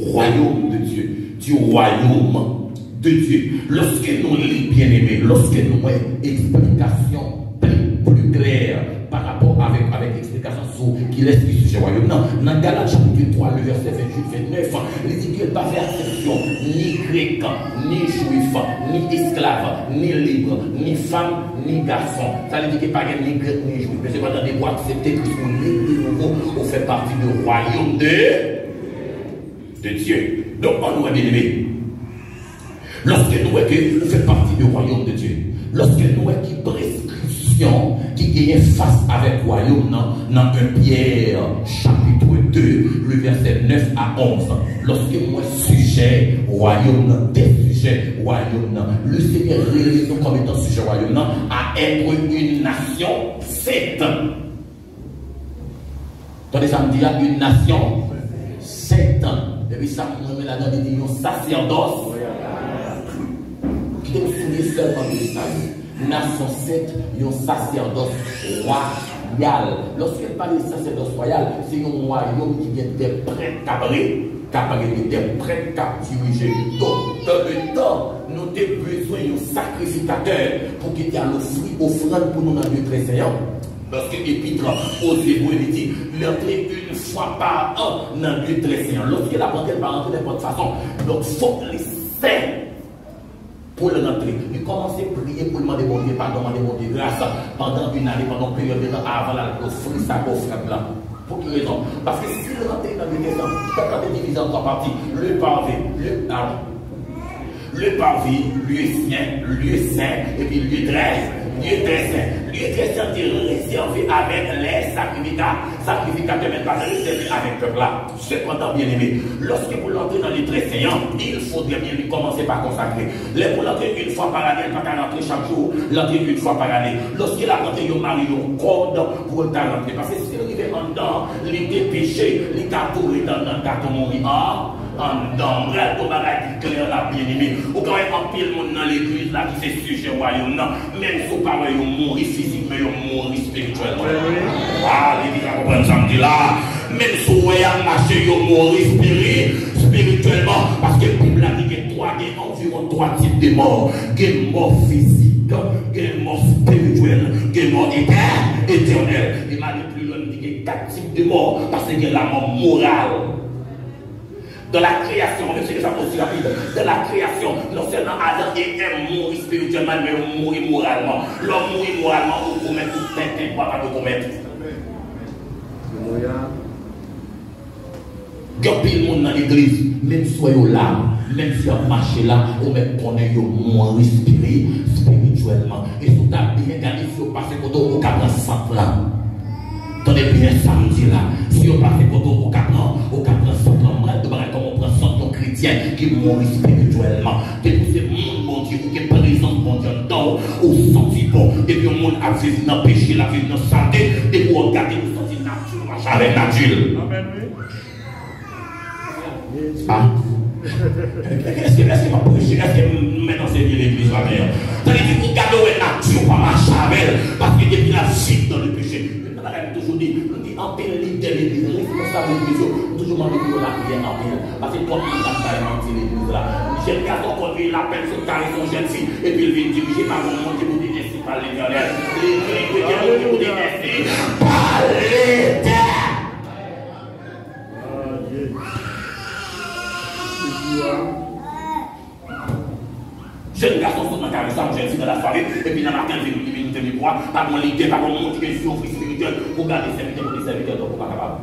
royaume de Dieu, du royaume de Dieu. Lorsque nous lisons bien aimés, lorsque nous avons explication plus claire par rapport avec l'explication sur qui laisse le sujet royaume. Non, dans Galates chapitre 3, le verset 28-29, il dit qu'il n'y a pas fait exception ni grec, ni juif, ni esclave, ni libre, ni femme, ni garçon. Ça veut dire qu'il n'y a pas ni grec, ni juif. Mais c'est pas dans des voies accepter que son de nouveau, on fait partie du royaume de Dieu. Donc, on nous a bien aimé. Lorsque nous voyons qu'on fait partie du royaume de Dieu, lorsque nous voyons qu'il prescription qui gagne face avec le royaume dans 1 Pierre chapitre 2, le verset 9 à 11, lorsque moi sujet royaume, des sujets royaume, le Seigneur réalise nous comme étant sujet royaume à être une nation sainte. Attendez, ça me dit une nation sainte. Et puis ça me met là-dedans, il dit un sacerdoce qui te souligne seulement de ça. Nation sainte, un sacerdoce royal. Lorsqu'elle parle de sacerdoce royal, c'est un royaume qui vient des prêtres cabrés, des prêtres capturés. Donc, dans le temps, nous avons besoin d'un sacrificateur pour qu'il y ait offrande pour nous dans le très Seigneur. Parce que l'épître aux Hébreux, il dit, l'entrer une fois par an dans le très Seigneur. Lorsqu'il a rentré, il va rentrer de n'importe façon. Donc, il faut les saints pour le rentrer. Il commence à prier pour demander bon Dieu pardon, demander bon Dieu grâce pendant une année, pendant une période de temps avant d'offrir sa offrande là. Pour quelle raison? Parce que si le rentrez dans le temps, quand on est divisé en trois parties, le parvis, lieu sien, lieu saint, et puis lieu très saint. Lieu très saint est réservé avec les sacrificateurs, mais pas réservé avec le peuple là. Cependant, bien aimé, lorsque vous l'entrez dans les très saints, il faudrait bien lui commencer par consacrer. Vous l'entrez une fois par année, pas qu'à rentrer chaque jour, l'entrée une fois par année. Lorsqu'il a rentré, il marie un code pour le rentrer. Parce que s'il arrive en dedans, il est péché, il est tourné dans le carton mourir. En dedans, bref, au bagage qui clair la bien-aimée. Ou quand même en pile monde dans l'église là qui c'est sujet au royaume, même si pas ils mourir physiquement, ils mourir spirituellement. Ah, les gars, comprennent ça me dit là. Même si vous marché, ils mourir spirituellement. Parce que la Bible a dit qu'il y a environ 3 types de morts. Il y a mort physique, il y a mort spirituelle, il y a mort éternelle. Il m'a dit plus loin, il y a 4 types de morts. Parce qu'il y a la mort morale. Dans la création, même si c'est aussi rapide, dans la création, non seulement Adam est mort spirituellement, mais il mourit moralement. L'homme mourit moralement, on commet tout ce qu'on va commettre. Il y a pile de monde dans l'église, même si vous êtes là, même si vous marchez là, on met qu'on est mort spirituellement. Et si vous avez bien gardé, si vous passez pour vous, vous avez 100 là. Tenez bien samedi là, si vous passez pour vous, vous avez 100 là. Comme on prend son chrétien qui mourent spirituellement. Et puis c'est mon bon Dieu qui est présent mon Dieu dans au senti bon. Et puis le monde a vécu dans le péché, la vie dans la santé. Et puis on regarde le senti naturel, avec nature. Ah. Est-ce que m'a prêché? Est-ce que maintenant c'est bien l'église va bien? C'est-à-dire que vous regardez la nature pas marcher avec elle parce que depuis la vie dans le péché. On a toujours dit, en peine leader de l'église, responsable de l'église, toujours demandé pour la prière en peine. Parce que toi, tu as menti l'église là. J'ai le garçon conduit la peine sur carré son jeune fille, et puis il vient diriger par mon monde qui vous dit ainsi par l'éternel. L'église qui vous dit ainsi par l'éternel. Jeune garçon sont dans carré ça, jeune fille dans la soirée, et puis dans la matin, il vient de me voir, par mon leader, par mon monde qui est sur spirituel, pour garder serviteur, pour des serviteurs, donc pas capable.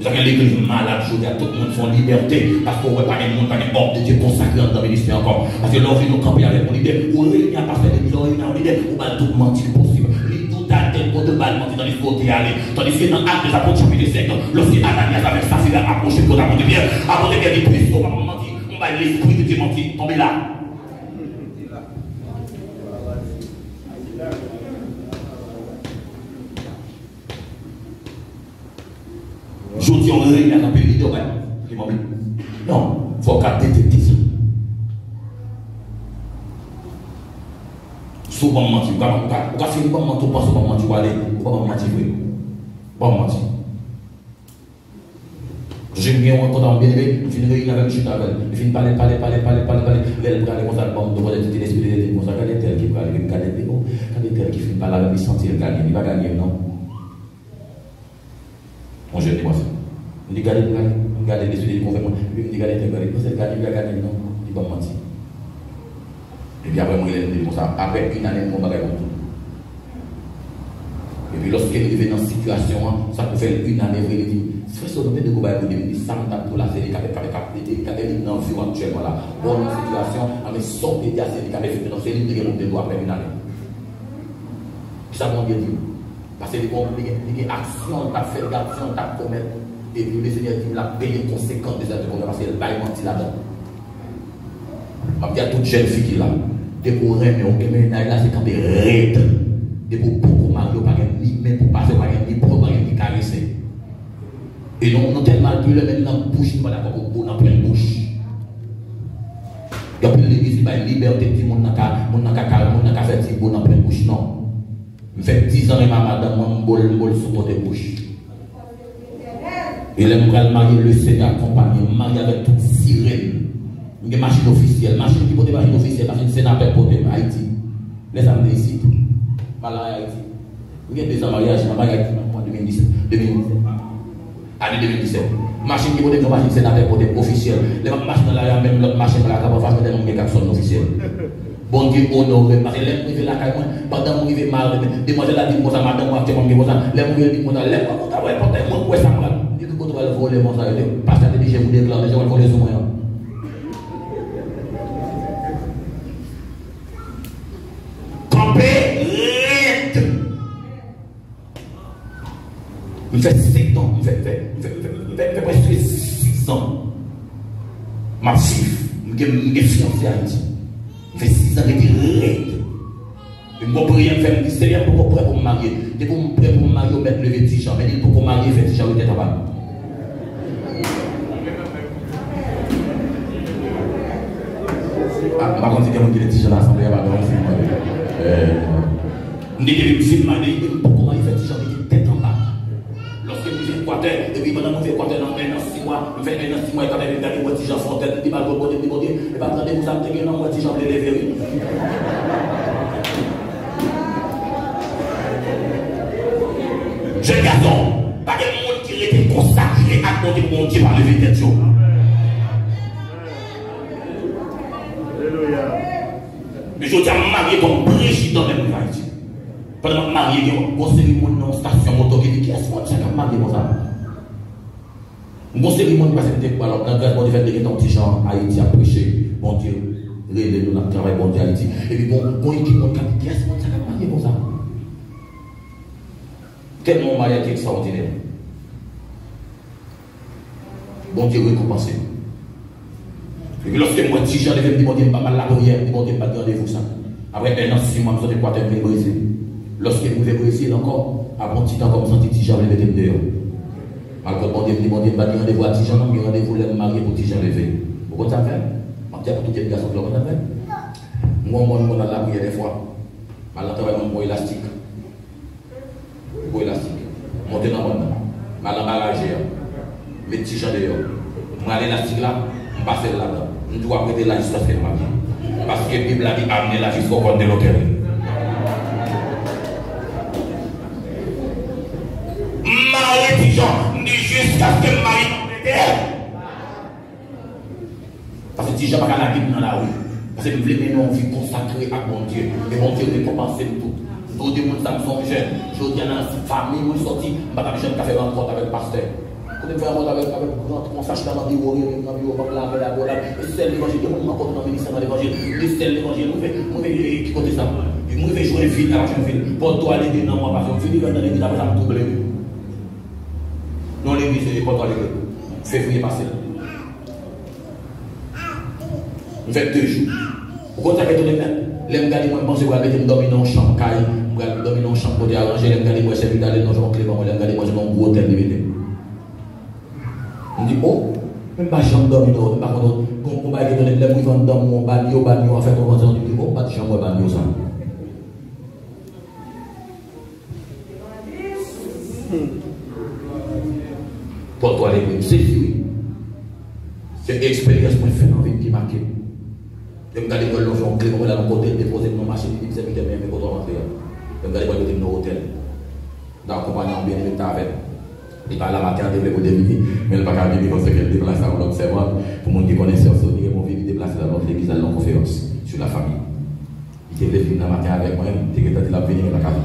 J'avais l'église malade, je dis à tout le monde son liberté, parce qu'on ne voit pas les monde, pas les bords de Dieu consacrés dans le ministère encore. Parce que l'on vit nous camper avec mon idée, ou il n'y a pas fait de mission, il y a une idée, ou va tout mentir possible. Tout à tête pour de mal mentir dans les côtés aller. Tandis que dans l'acte des apôtres chapitre 5, lorsque Ananias avec sa fille a approché pour apporter bien, des prix, on va mentir, on va l'esprit de Dieu mentir, tomber là. Je dis on réunit à camper vidéo, non, il faut garder détecter ça. Souvent mentir, vous avez fait pas mentir, pas souvent mentir, vous allez, vous pas mentir, pas mentir. J'aime bien quand on bien aimé, je finis réunir avec le chute avec elle, je finis parler, elle parle comme ça, bon, devant les l'esprit, comme ça, quand elle tel qui parle, quand elle tel qui finit par là, il sentit le gagner, il va gagner, non? Mon jeune moi ça. Il dit regardez les sujets qu'on fait, il dit regardez, il va gagner, non, il va mentir. Et puis après, moi, il dit comme ça, après une année, mon bagage tout. Et puis lorsqu'il est dans une situation, ça peut faire une année, il dit, c'est ce que de combat, il dit, ça m'a pour la série, il est dans l'environnement actuellement là. Bonne situation, mais son pédia, c'est c'est l'idée de doit après une année. Ça m'a dit. Parce que les actions, tu as fait l'action, tu as commis, et puis le Seigneur dit, il a payé les conséquences de cette parce qu'elle va mentir là-dedans. Il y a toute jeune fille qui est là. Dès qu'on remet, on met là, c'est quand des raids. Dès qu'on pour marier, pas ni même pour passer, pas ni pour pas ni caresser. Et non tellement plus le mettre dans la bouche, il va d'accord pour dans pleine bouche. Il y a plus de l'église, il y a une liberté, il y a mon n'a fait petit bon dans pleine bouche, non. Il fait 10 ans et ma madame, mon bol sous côté bouche. Et là, nous allons marier le Seigneur accompagné, marié avec toute sirène. Une machine officielle, machine qui peut être machine officielle, machine sénateur pour Haïti. Les âmes ici. Malin Haïti. Vous avez des mariages, je m'ai Haïti en 2017. Année 2017. Machine qui peut être machine sénateur pour officielle. Les machines là, même l'autre machine là, capable de faire des noms qui sont officiels. Bon Dieu honoré, parce que les privés la caille, pendant que je vais mal, demoiselle a dit, moi ça madame, moi actuellement, moi ça, les privés dit, moi ça, les moi ça, ouais, portez, moi, ouais, ça me rend. Dit que quand on va le voler, moi ça, parce que je vous déclare, je vais le voler sur moi. Campé, reste. Il fait 7 ans, il fait presque 6 ans. Massif, il est fiancé à Haïti. Il fait 6 ans qu'il est raide. Je ne peux rien faire, je sais pour prêt pour me marier. Je suis prêt pour me marier, je mettre le petit mais il pour me marier, faire petit il est tabac. Ah, par contre, c'est quelqu'un qui est petit à l'assemblée, il va dans le film. Je dis que le film m'a dit, comment il fait petit avec tête en bas. Lorsque vous faites Équateur, et puis pendant que vous faites Équateur dans 1 an, 6 mois, vous faites 1 an, 6 mois, et quand même, vous avez votre petit fontaine, vous va le côté, et pas attendez, vous avez un petit jambe les lever. Jeune garçon, pas de monde qui était consacré à côté de mon Dieu par le tête. Alléluia. Mais je tiens à me marier comme président de l'Haïti. Pendant que je me marie, je me conseille mon station moto qui dit qui est-ce que je me marier comme ça? Je me conseille mon parce que alors dans le cas de faire des petits gens Haïti à prêcher, bon Dieu, révéler nous travail bon Dieu Haïti. Et puis bon équipe mon cap qui est-ce que je me marier comme ça? Tellement mariage extraordinaire. Bon Dieu récompensé. Et puis lorsque moi, si j'en ai fait, je pas mal la prière, je ne pas de rendez-vous ça. Après 1 an, 6 mois, je suis pas terminé Brésil. Lorsque vous venez Brésil encore, après un petit temps comme ça, si j'en ai fait dehors. Alors bon Dieu, je pas de rendez-vous à Tijan, mais rendez-vous le marié pour Tijan levé. Vous comprenez ça fait? Je dis à tout le garçon qui l'a fait. Moi, je la prière des fois. Je travaille avec mon élastique. Élastique. Monter dans le monde. Je vais l'embarrager. Les petits gens dehors. Je vais aller l'élastique là. Je vais passer là-dedans. Je dois prêter la justice de ma vie. Parce que la Bible a dit amener la justice au compte de l'autel. Marie petits gens, jusqu'à ce que le mari m'embête. Parce que petits gens ne peuvent pas la Bible dans la rue. Parce que nous voulons une vie consacrée à mon Dieu. Et mon Dieu récompense tout. Tout le monde sont jeunes. Je dis à la famille, je suis sorti, je vais faire café rencontre avec le pasteur. Je vais faire rencontre avec on fâche dans le bureau, dans le bureau, et c'est l'évangile, je me rencontre dans le ministère de l'évangile, et c'est l'évangile, je vais qui côté ça. Je vais jouer vite à la jeune ville. Pour toi, aller dans moi, parce que je vais dans l'église, après ça me double. Non, l'église, c'est pas toi l'église. Février passé. Je fais 2 jours. Vous comptez tout le monde. Les gens qui pensent que vous avez dormi dans un champ, vous avez dormi dans un champ pour arranger, les gens qui pensent que vous avez dormi dans un clément, les gens qui pensent que vous avez un gros hôtel. On dit, oh, même pas chambre dormi dans un par contre, on va donner les gens qui dans mon bagno, en fait, on va dire, oh, pas de chambre bagno ça. Pour toi, les c'est oui. C'est une expérience pour faire dans la vie qui marque. Je me garde le logement clé, on va dans côté, déposer dans machine, il dit, c'est bien, mais quand on rentre. Je me garde le hôtel. Dans le compagnon bien élevé avec. Il parle la matière de pour débuter, mais il n'a pas qu'à parce qu'elle déplace à l'observatoire. Pour mon qui connaît Sœur Sonia, mon vie déplacer dans notre église à la conférence sur la famille. Il était venu la matière avec moi, il était tenté de venir dans la cabine.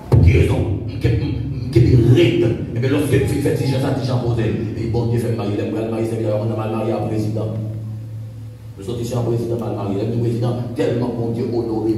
Pour quelle raison? Quelle règle? Et bien lorsque tu fais des gens posés, et bon Dieu fait marier, le marié, c'est bien, on a mal marié à président. Nous sommes ici en président mal marié, le président tellement bon Dieu honoré.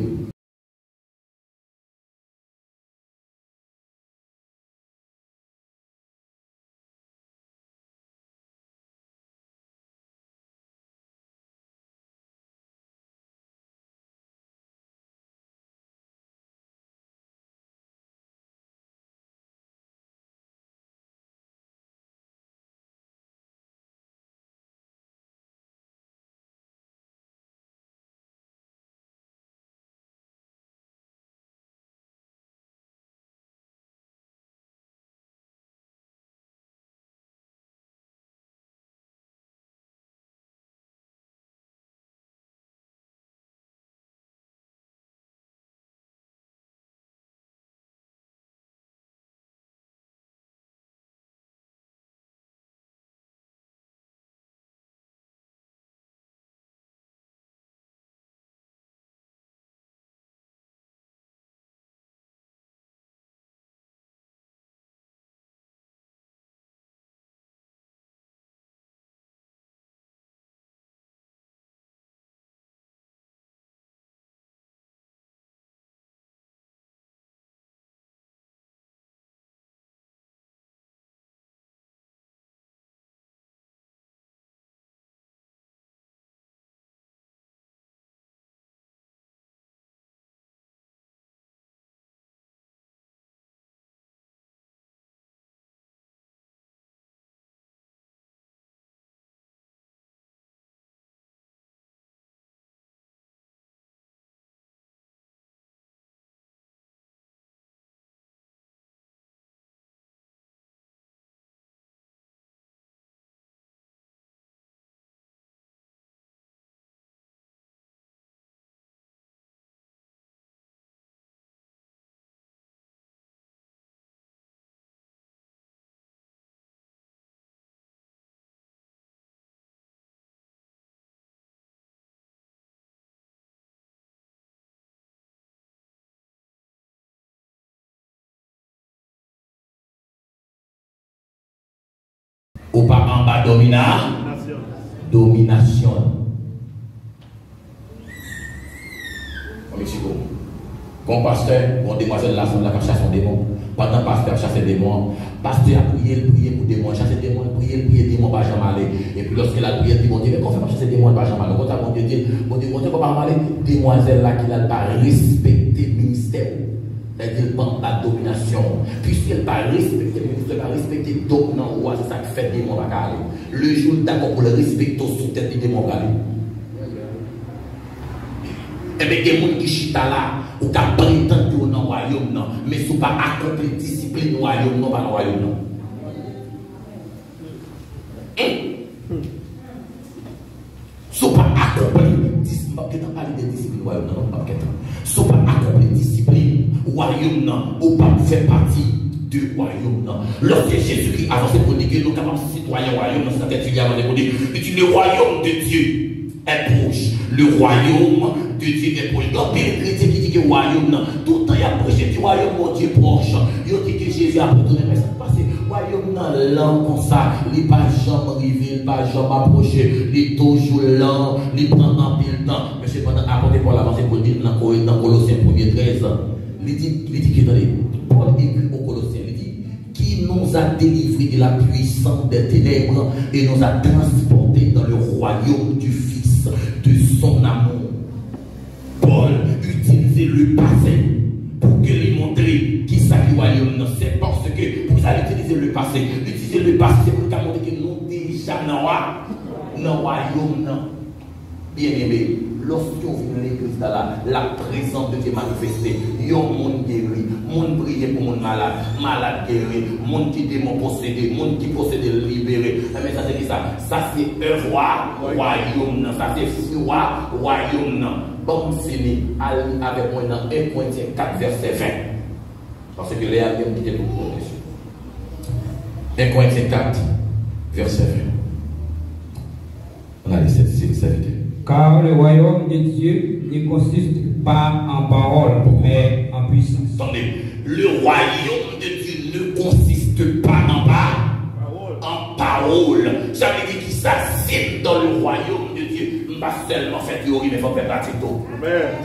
Ou pas en bas domination. Au Mexico. Quand pasteur, quand demoiselle la femme la chasse un démon, pendant pasteur chasse des démons, pasteur a prié pour démons, chasser des démons, prier démons, pas jamais aller. Et puis lorsqu'il a prié, il dit, bon Dieu, mais quand on fait chasser des démons, pas jamais aller. Quand on dit, bon Dieu, comment aller, demoiselle là qui n'a pas respecté le ministère. C'est-à-dire la domination. Puisqu'elle n'a pas respecté le ministère, pas respecté le dominant, c'est ça qui fait des démons pas aller. Le jour d'accord pour le respecter sous tête des démons pas aller. Et bien, il y a des gens qui chita là, ou qui prétendent dans le royaume, non, mais ce n'est pas accompli discipline dans le royaume, non, pas dans le royaume, non. Ce n'est pas accompli discipline, je ne pas parler de discipline dans le royaume, non, pas ce n'est pas accompli discipline au royaume, non, ou pas faire partie du royaume, non. Lorsque Jésus-Christ a avancé pour dire que nous sommes capables de citoyens du royaume, c'est ce qu'il y a avant de dire, le royaume de Dieu est proche. Le royaume de Dieu est proche. Donc, les chrétiens qui disent que le royaume, tout le temps, il y a prêché du royaume de Dieu proche. Il dit que Jésus a retourné. Mais ça passe, le royaume dans l'an comme ça, il n'est pas jamais arrivé, il n'est pas jamais approché, il est toujours lent, il prend un peu de temps. Mais c'est pendant apporter pour l'avancer pour dire dans Colossiens 1er 13, il dit que dans Paul écrit aux Colossiens, il dit qui nous a délivrés de la puissance des ténèbres et nous a transportés dans le royaume du Fils de son amour. Paul utilisait le passé pour que lui montrer qui ça qui royaume. C'est parce que vous allez utiliser le passé. Utiliser le passé, c'est pour montrer que nous déjà dans le royaume. Bien aimé, lorsque vous venez à l'église, la présence de Dieu manifestée, il y a un monde guéri, monde prié pour monde malade, malade guéri, monde qui démon possédé, monde qui possédé libéré. Mais ça c'est qui ça? Ça c'est un roi, royaume, ça c'est roi, royaume. Bon, fini avec moi dans 1 Corinthiens 4, verset 20. Parce que les amis qui étaient pour dessus. 1 Corinthiens 4, verset 20. On a dit cette vidéo. Car le royaume de Dieu ne consiste pas en parole, mais en puissance. Attendez, le royaume de Dieu ne consiste pas en parole. Ça veut dire qu'il s'assied dans le royaume de Dieu. Pas seulement faire théorie, mais il faut faire pratique.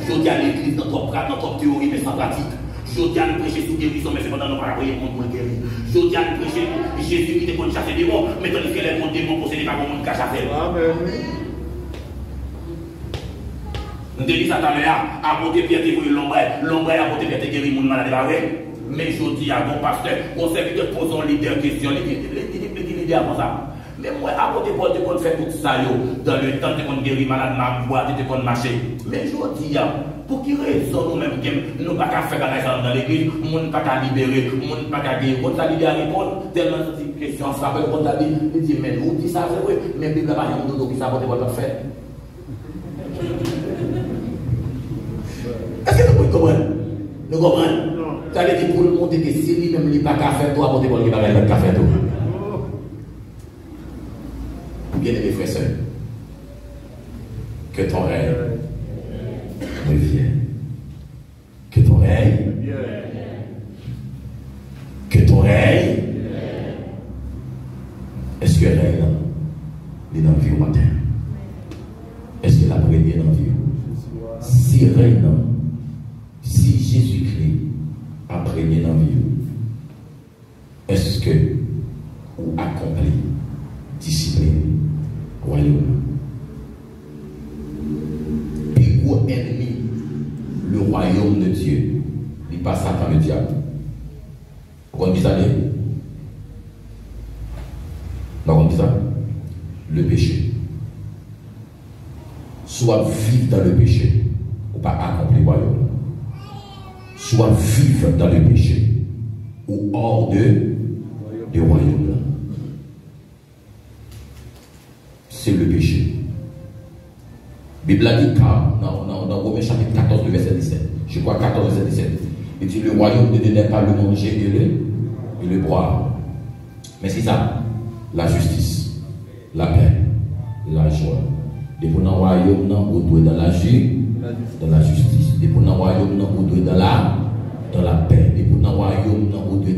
Je dis à l'église, notre théorie, mais sans pratique. Je dis à nous prêcher sous guérison, mais c'est pendant nous pas prier pour nous guérir. Je dis à nous prêcher Jésus qui était pour chasser des démons, mais tandis que les démons possédés par le monde qui a chassé. Nous disons ça tout à l'heure, à côté Pierre qui voulait l'ombre à côté Pierre qui guérit le monde malade. Mais je dis à mon pasteur, on serviteur pose un leader question, il dit leader avant ça. Mais moi, à côté Paul, tu peux faire tout ça dans le temps, tu peux guérir malade, ma boîte, tu peux marcher. Mais je dis, pour qui raison nous-mêmes, nous ne pouvons pas faire dans l'église, nous ne pouvons pas libérer, nous ne pouvons pas guérir. Quand tu as libéré, tellement de questions, ça peut quand tu as dit, il dit, mais nous, dit ça, c'est vrai, mais la Bible n'a pas de dodo qui ça va pas faire. Est-ce que nous comprenons? Nous comprenons? Ça veut dire pour le monde que si lui-même il n'a pas qu'à faire, toi, pour qu'il n'a pas qu'à faire, toi. Bien aimés frères et sœurs, que ton règne revienne. Que ton règne. Que ton règne. Est-ce que le règne est dans la vie au matin? Est-ce que la prière est dans la vie? Si règne, si Jésus-Christ a prégné dans la vie, est-ce que vous accomplit discipline royaume? Plus gros ennemi, le royaume de Dieu, il passe par le diable. Vous comprenez ça? Vous comprenez ça? Le péché. Soit vivre dans le péché, ou pas accomplir le royaume. Soit vivre dans le péché, ou hors du royaume. C'est le péché. Bible a dit dans Romains chapitre 14, verset 17. Je crois 14, verset 17. Il dit le royaume de Dieu n'est pas le manger et le boire. Mais c'est ça. La justice, la paix, la joie. Depuis dans le royaume, on doit dans la justice. Depuis dans le royaume, on doit dans la paix. Depuis dans le royaume, on doit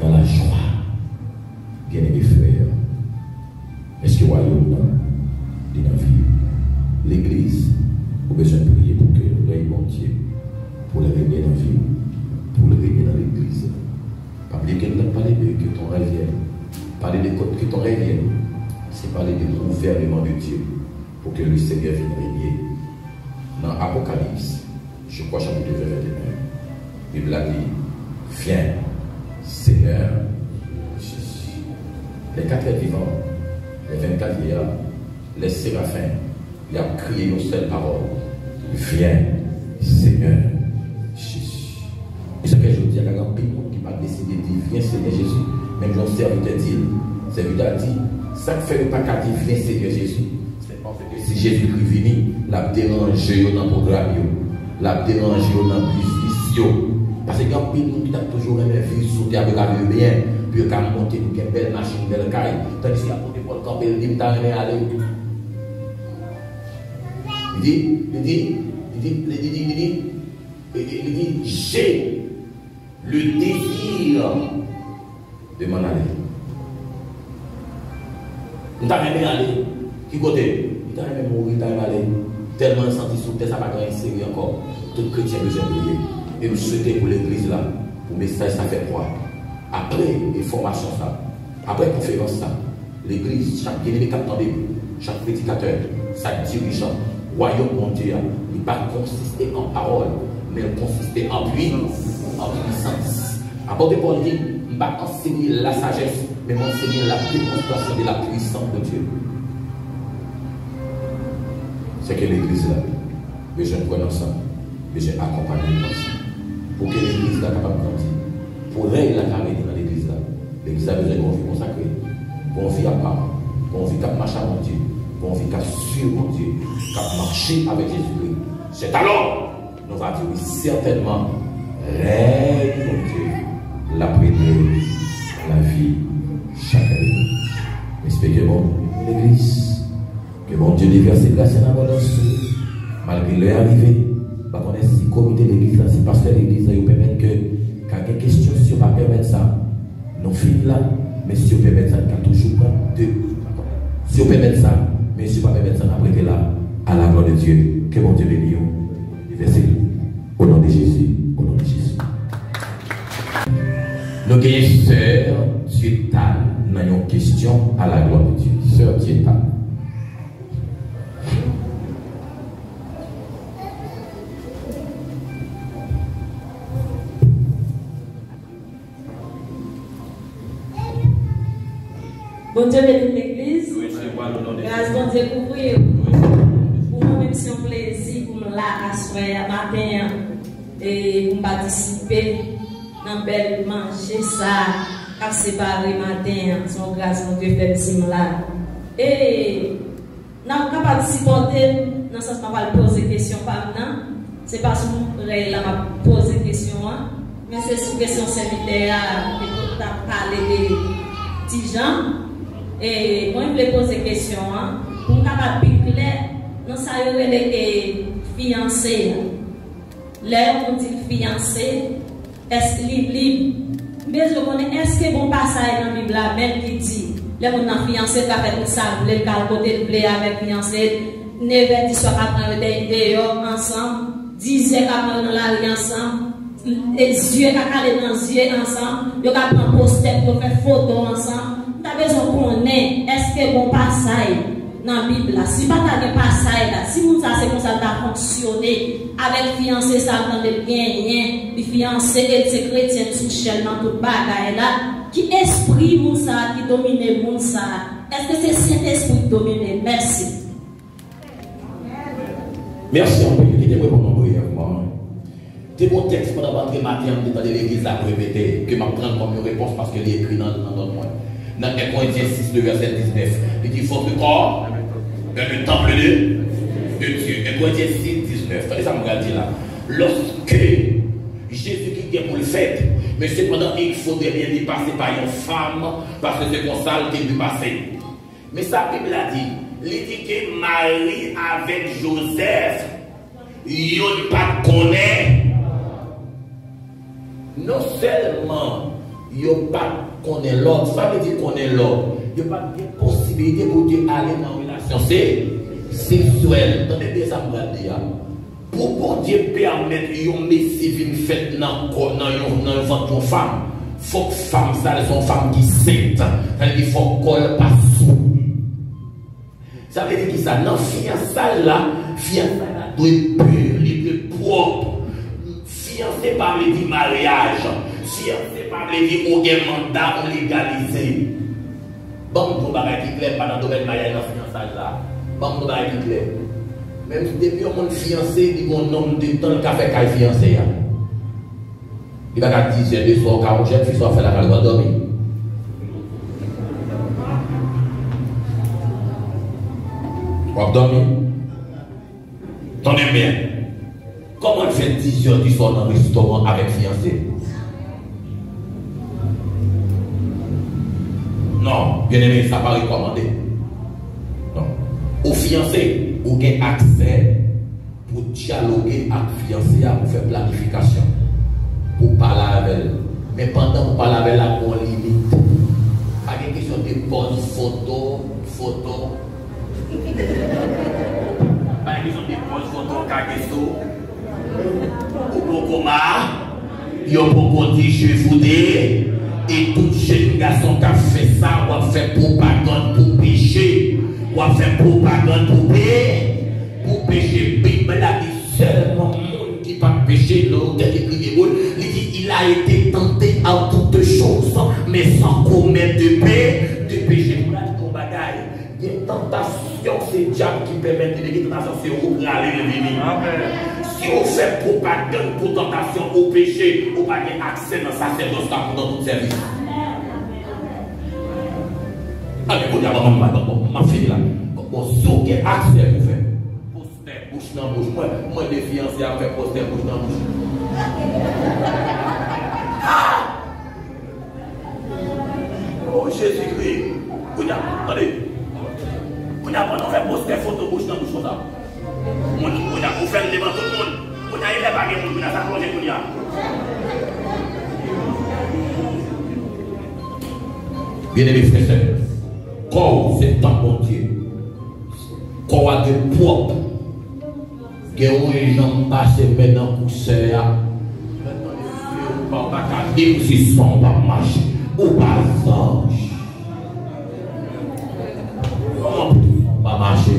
dans la joie. Bien aimés frères, pour que le Seigneur vienne régner. Dans Apocalypse, je crois chapitre 2, verset 1, Bible a dit, viens, Seigneur Jésus. Les 4 êtres vivants, les 24 vieillards, les séraphins, ils ont crié une seule parole. Viens, Seigneur Jésus. Et ce que je dis, il y a un petit monde qui m'a décidé de dire, viens, Seigneur Jésus. Même Jean serviteur dit, serviteur dit, ça ne fait pas qu'à dire, viens, Seigneur Jésus. C'est parce que si Jésus-Christ vient, l'a dérangé dans le programme, l'a dérangé dans le business. Parce qu'il y a un petit monde qui a toujours aimé vivre sous terre avec la bien, puis il a monté une belle machine, une belle caille. Tandis qu'il a monté pour le camp, il dit, il t'a aimé aller. Il dit, j'ai le désir de m'en aller. Il t'a aimé aller. Qui côté? Il t'a aimé mourir, il t'a aimé aller. Tellement senti sous terre, ça va pas sérieux encore. Tout chrétien besoin de prier. Et nous souhaitons pour l'église là, pour le message, ça fait quoi? Après les formations, ça, après la conférence, ça, l'église, chaque bien-aimé qui attendait, chaque prédicateur, chaque dirigeant, royaume mon Dieu, il ne va pas consister en parole, mais il consister en puissance. Apôtre Paul dit, il ne va pas enseigner la sagesse, mais enseigner la démonstration de la puissance de Dieu. C'est que l'église là, besoin de prendre ensemble, besoin d'accompagner ensemble. Pour que l'église là capable de grandir. Pour règle la carrière dans l'église là, l'église a besoin d'une vie consacrée, d'une vie à part, d'une vie qui marche à mon Dieu, d'une vie qui suit mon Dieu, qui marche avec Jésus-Christ. C'est alors, nous allons dire oui, certainement, règle mon Dieu, la prière, la vie, chaque année. Respectez-moi l'église, que mon Dieu déverse grâce en abondance, malgré leur arrivée. On est si comité d'église, si pasteur d'église, ils permettent que quand il y a des questions, si on ne peut pas permettre ça, nous finissons là, mais si on peut permettre ça, il y a toujours pas deux. Si on peut permettre ça, mais si on ne peut pas permettre ça, on prêter là, à la gloire de Dieu. Que mon Dieu bénisse. Versez au nom de Jésus. Au nom de Jésus. Nous avons sœur Tietal, nous avons une question à la gloire de Dieu. Sœur Tietal. Bon Dieu bénisse l'église. Grâce bon Dieu pour vous. Pour moi, même si on plaisir pour me la asseoir matin et pour participer dans belle manger ça, car séparé matin, son grâce mon Dieu fait petit là. Et nous sommes capables de supporter dans ce sens qu'on va poser des questions par maintenant. C'est pas sur là m'a poser des questions, mais c'est sur question serviteur que nous avons parlé de petits gens. Et moi, je voulais poser une question. Pour nous avoir plus clair, nous savons les fiancés. Là, on dit fiancé, est-ce libre? Mais je connais, est-ce que bon passage dans la Bible même qui dit, là, on a fiancé, qui a fait tout ça, vous voulez le côté de blé avec fiancé, 9h, 10 soirs après, dehors ensemble, 10h après, dans la rue ensemble, les yeux, à dans les yeux ensemble, ils ont pris un poster, ils ont fait photo ensemble. Tu as besoin qu'on ait, est-ce que bon passage dans la Bible, si pas de passage là, si vous savez comment ça va fonctionner, avec fiancé, ça va de bien, les fiancés et les chrétiens sous dans toute bagaille là, qui esprit vous ça, qui domine le monde ça, est-ce que c'est Saint-Esprit qui domine? Merci. Merci, on peut quitter pour mon brièvement. C'est mon texte pendant l'entrée matin, on est dans l'église à répéter, que je prends comme une réponse parce qu'elle est écrite dans notre point. Dans 1 Corinthiens 6, le verset 19, il dit votre corps est le temple de Dieu. 1 Corinthiens 6, 19. Attendez, ça me regarde là. Lorsque Jésus-Christ vient pour le faire, mais cependant, il faudrait bien y passer par une femme, parce que c'est comme ça qu'il lui passer. Mais sa Bible a dit, il dit que Marie avec Joseph, il ne pas connaît. Non seulement il ne pas connaît l'autre, ça veut dire qu'on est l'autre. Il n'y a pas de possibilité pour Dieu aller dans une relation sexuelle. Attendez bien ça, me dire. Pour Dieu permettre une messie de faire dans le ventre d'une femme, il faut que femme, ça, sont femmes qui sainte. Il faut qu'elle passe sous. Ça veut dire que ça, non, fiançailles là, doit être pur, il est propre. Fiancé par le dit mariage, fiancé par le dit au mandat, on légalisé. Bon, nous va être clair pendant le domaine mariage dans fiançailles là. Bon, nous va être clair. Même si depuis on fiancé, il y a un nombre de temps qu'a fait qu'à fiancé. Il va qu'à 10 heures de soir, car on jeune fils soit fait la calme dormir. On va dormir. Attendez bien. Comment on fait 10 heures du soir dans le restaurant avec fiancé? Non, bien aimé, ça va recommander. Non. Au fiancé, vous avez accès pour dialoguer avec fiancé, pour faire planification, pour parler avec elle. Mais pendant que vous parlez avec elle, on limite. Pas de question de pose photo. Pas de question de pose photo, kageso. Ou pokoma, yo poko di chevoudé. Et tout jeune garçon qui a fait ça, ou a fait propagande pour pécher, ou a fait propagande pour pécher. Bible a dit seulement monde qui pas péché, l'autre il a été tenté à toutes choses, mais sans commettre de péché. Pour la bagaille, il y a une tentation, c'est le diable qui permet de l'église, tentation, c'est où aller revenir. Si on fait propagande pour tentation au péché, on va avoir accès dans sa sacerdoce dans tout service. Allez, vous dites, ma fille là, on sait quel accès vous faites. Poster, bouche dans bouche. Moi, des fiancés à faire poster, bouche dans bouche. Oh, Jésus-Christ. Vous dites, attendez. Vous dites, on fait poster photo bouche dans bouche comme ça. Vous faites devant tout le monde. Vous n'avez pas de monde, vous n'avez pas de monde. Bien aimé frères et sœurs, quand c'est temps bon Dieu, quand on a de propre, que les gens passent maintenant pour ça, on va pas dire si on va marcher, ou pas ange. On va marcher,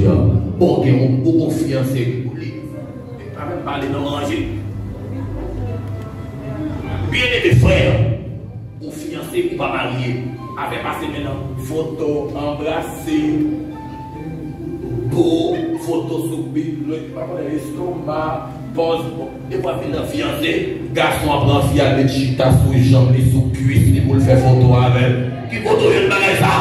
bon, on confiance. Même parler dans manger. Bien aimé frère, ou fiancé ou pas marié, avec passé maintenant photo, embrasser, beau, photo sous Bible, l'estomac, pose, et pas venir fiancé, garçon apprend fier de chita sous jambes, sous cuisse, pour le faire photo avec. Qui photo il bagage ça?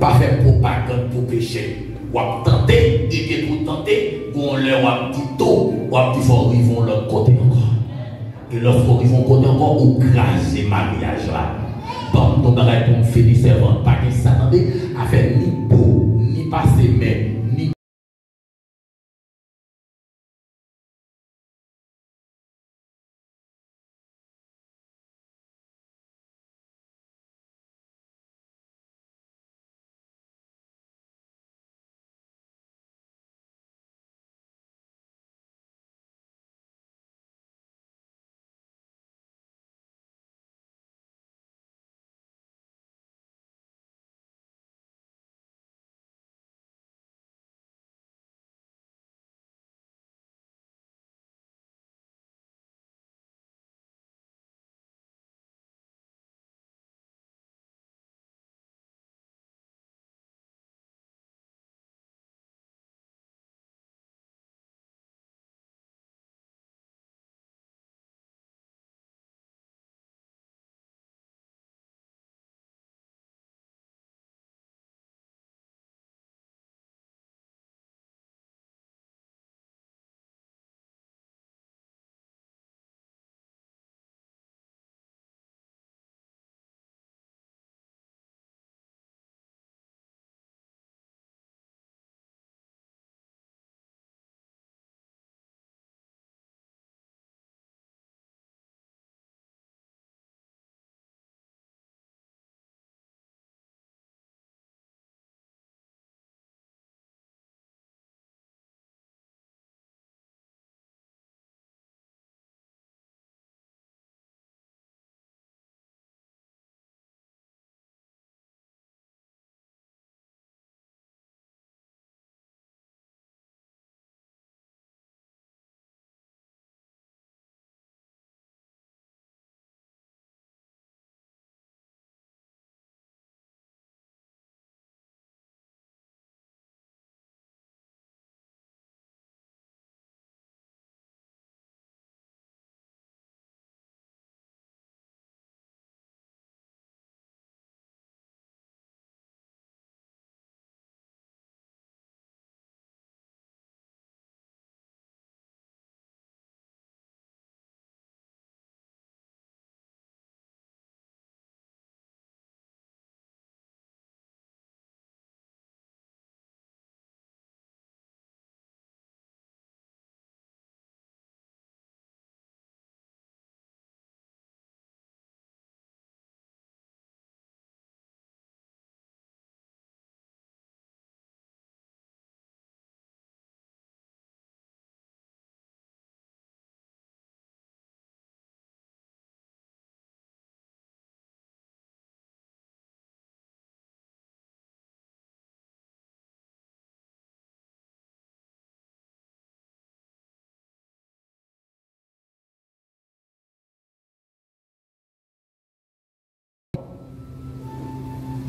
Pas faire propagande pour pécher. Ou à tenter, et pour tenter, on leur a dit tout, ou à dit faut arriver l'autre côté encore. Et lorsqu'on arrive au côté encore, on crache ces mariages là. Bon, nous avons fait des servantes, pas que ça, attendez, avec ni beau, ni passé, mais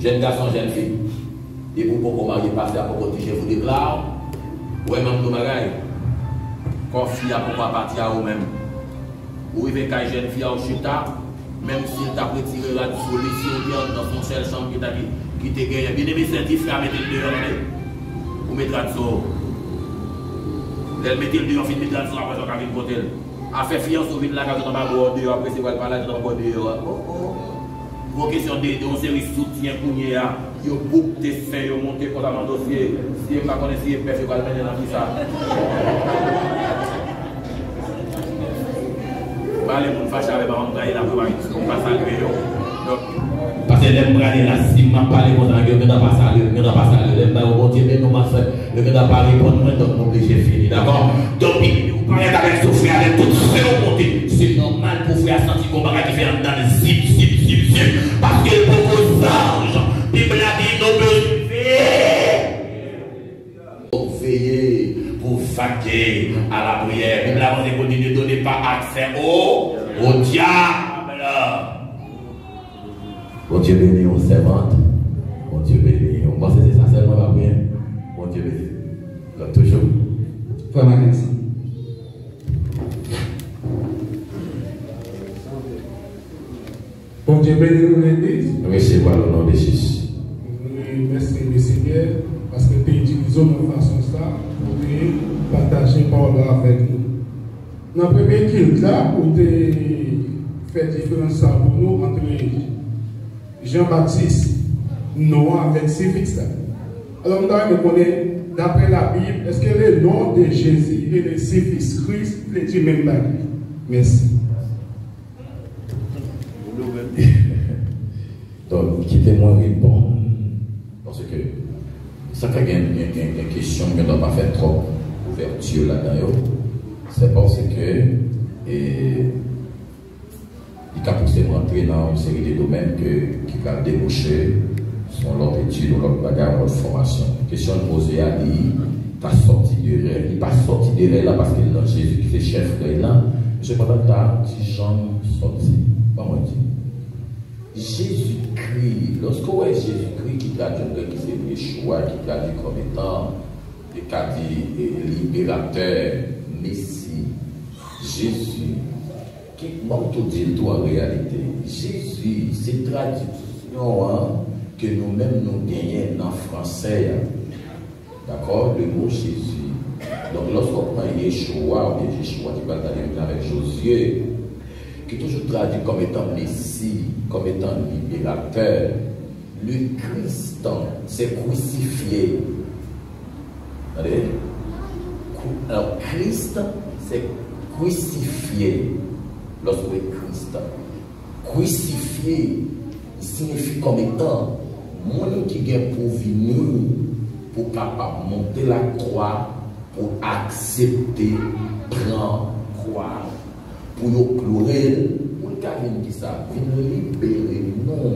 jeune garçon, jeune fille. Et pour pouvoir marier, passer à propos de je vous déclare, ouais, même nos bagailles, confie à pouvoir partir à vous-même. Ou il veut qu'un jeune fille au chita, même s'il t'a retiré la solution dans son seul chambre qui t'a gagné. Bien aimé, c'est différent, mettez-le dehors, pour mettre la dehors. Elle mettez le dehors, fin mettre la dehors, après ça, quand il côté. A fait fiance au vide là, quand on va boire dehors, après c'est quoi le palais, on va boire dehors. Vos questions de série soutien pour nous, ils ont beaucoup de faits, ils ont monté pour un dossier. Si vous ne connaissez pas, vous allez mettre dans tout ça. Les gens fâchés avec moi, on passe à l'eau. Parce que les gens là, si je parle comme ça, je ne vais pas passer à l'eau. Je ne vais pas passer à l'eau. Je ne vais pas répondre, donc je suis obligé de finir. D'accord? Donc, vous parlez avec ce frère, avec tout ce que vous montez. C'est normal pour frère sentir qu'on va qui fait dans le zip. Parce que pour vos anges, la Bible a dit nos besoins. Veillez pour vaquer à la prière. La Bible a dit ne donnez pas accès au diable. Bon Dieu béni aux servantes. Bon Dieu béni. On pense que c'est ça seulement la prière. Bon Dieu béni. Comme toujours. Frère Mackenzie. Bon Dieu béni nous l'église. Recevez le nom de Jésus. Merci le Seigneur parce que tu utilises de façon ça pour partager parole avec nous. Dans le premier culte là, où tu fais différence pour nous entre Jean-Baptiste, Noah avec Céphix. Alors, on doit me connaître, d'après la Bible, est-ce que le nom de Jésus et de Céphix Christ les dit même pas? Merci. Donc, quittez-moi répondre. Parce que ça fait une question que je ne dois pas faire trop ouverture là-dedans. C'est parce que il a poussé rentrer dans une série de domaines qui va déboucher sur leur étude, leur bagarre, leur formation. La question posée a dit, tu as sorti de rêve. Il n'est pas sorti de rêve là parce que dans Jésus qui est chef de là. Cependant, tu as petit Jean sorti. Comment on dit? Jésus-Christ, lorsqu'on voit Jésus-Christ qui traduit qui c'est Yeshua, qui traduit comme étant, qui dit libérateur, Messie, Jésus, qui m'a tout dit tout en réalité. Jésus, c'est traduction que nous-mêmes nous gagnons en français. D'accord? Le mot Jésus. Donc lorsqu'on prend Yeshua, ou bien Yeshua qui va traduire avec Josué, qui est toujours traduit comme étant Messie, comme étant libérateur. Le Christ, c'est crucifié. Alors, Christ, c'est crucifié. Lorsqu'on est Christ, crucifié signifie comme étant monde qui vient pour venir, pour capable monter la croix, pour accepter, prendre croix. Pour nous pleurer, pour le cas qui ça, nous libérer, non,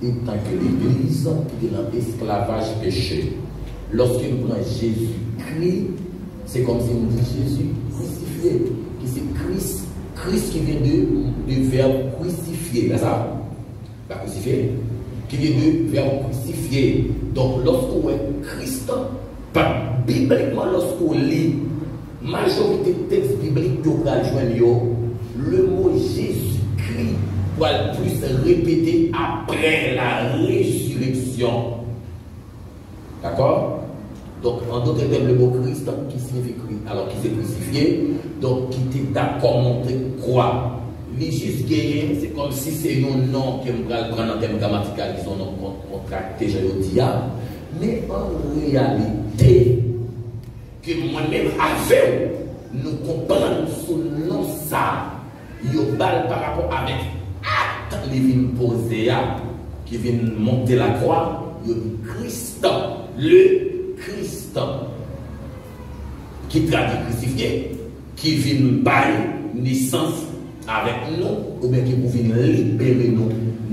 étant que l'Église qui est dans l'esclavage péché. Lorsqu'il nous prend Jésus-Christ, c'est comme si nous dit Jésus crucifié, qui c'est Christ, Christ qui vient du verbe crucifier, là ça, la crucifier, qui vient du verbe crucifier. Donc lorsqu'on est Christ, bibliquement lorsqu'on lit, majorité de textes bibliques que vous allez joindre, le mot Jésus-Christ doit le plus répéter après la résurrection. D'accord? Donc, en d'autres termes, le mot Christ qui signifie Christ, alors qui s'est crucifié, donc qui était d'accord monter croix. Les juste gagné, c'est comme si c'est un nom que je vais prendre en termes grammatical, qui sont non contractés, je le dis, mais en réalité, que moi-même avec nous comprenons sous nom ça. Yo bal par rapport avec acte qui vient poser, qui vient monter la croix, yo dit Christ, le Christ, qui traduit crucifié, qui vient bailler naissance avec nous, ou bien qui vient libérer nous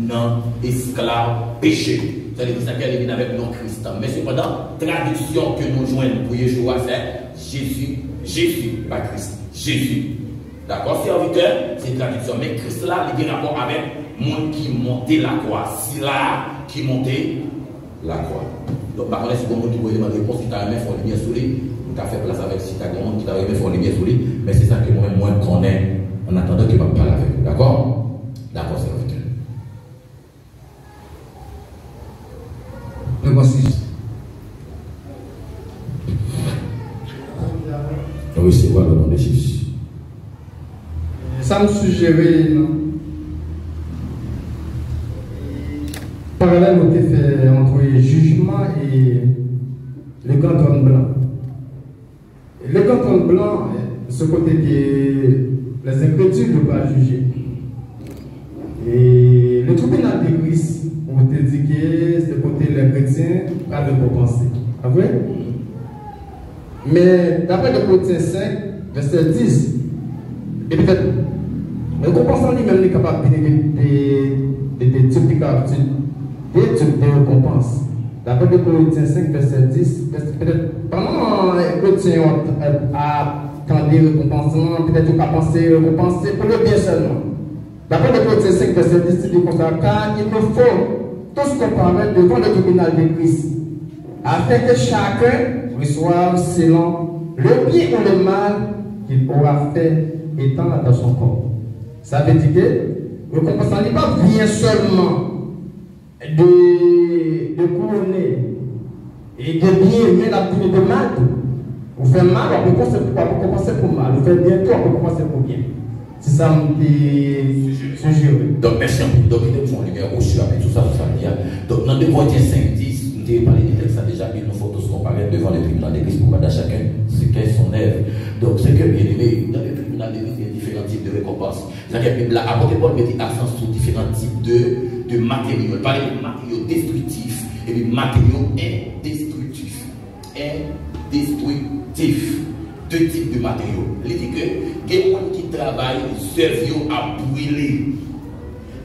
dans l'esclave péché. C'est-à-dire que ça vient avec nous Christ. Mais cependant, traduction que nous joignons pour Yeshua, c'est Jésus, pas Christ, Jésus. D'accord, serviteur, c'est une traduction. Mais Christ là, il a un rapport avec le monde qui montait la croix. Si là, qui montait la croix. Donc, par contre, si vous avez une réponse, si tu as un faire lumière sur lui, tu as fait place avec si tu as un monde qui t'a fait lumière sur lui, mais c'est ça que moi-même, je connais en attendant qu'il va parler avec vous. D'accord? D'accord, serviteur. Le voici. Recevoir le nom de Jésus. Ça me suggérait, parallèle au fait entre le jugement et le grand trône blanc. Le grand trône blanc, ce côté que les incrédules ne peuvent pas juger. Et le tribunal de Christ, on te dit que ce côté les chrétiens pas de penser. Ah vrai? Mais d'après le Corinthiens 5, verset 10, et peut-être, le compensant lui-même est capable de types de récompenses. D'après le Corinthiens 5, verset 10, peut-être pendant les chrétiens attendu récompensement, peut-être qu'on a pensé récompenser pour le bien seulement. D'après le Corinthiens 5, verset 10, il dit comme ça, car il nous faut tous comparaître devant le tribunal de Christ, afin que chacun reçoive selon le bien ou le mal qu'il aura fait étant dans son corps. Ça veut dire que le compensant n'est pas bien seulement de couronner et de bien aimer l'activité de mal. Vous faites mal, on peut compenser pour mal. Vous faites bien, on peut compenser pour bien. C'est ça me suggéré. Donc, merci un peu. Donc, il y a une lumière au-dessus avec tout ça, tout ça. Donc, dans 2 Corinthiens 5, 10, nous avons parlé du texte déjà, il nous faut tous comparaître devant le tribunal d'église pour mettre à chacun ce qu'est son œuvre. Donc, c'est que, bien aimé, dans le tribunal d'église, il y a différents types de récompenses. C'est-à-dire que l'apôtre Paul met l'accent sur différents types de matériaux. Il parle de matériaux destructifs et de matériaux indestructifs. Indestructifs. 2 types de matériaux. Il dit que, il y a des gens qui travaillent, œuvres à brûler.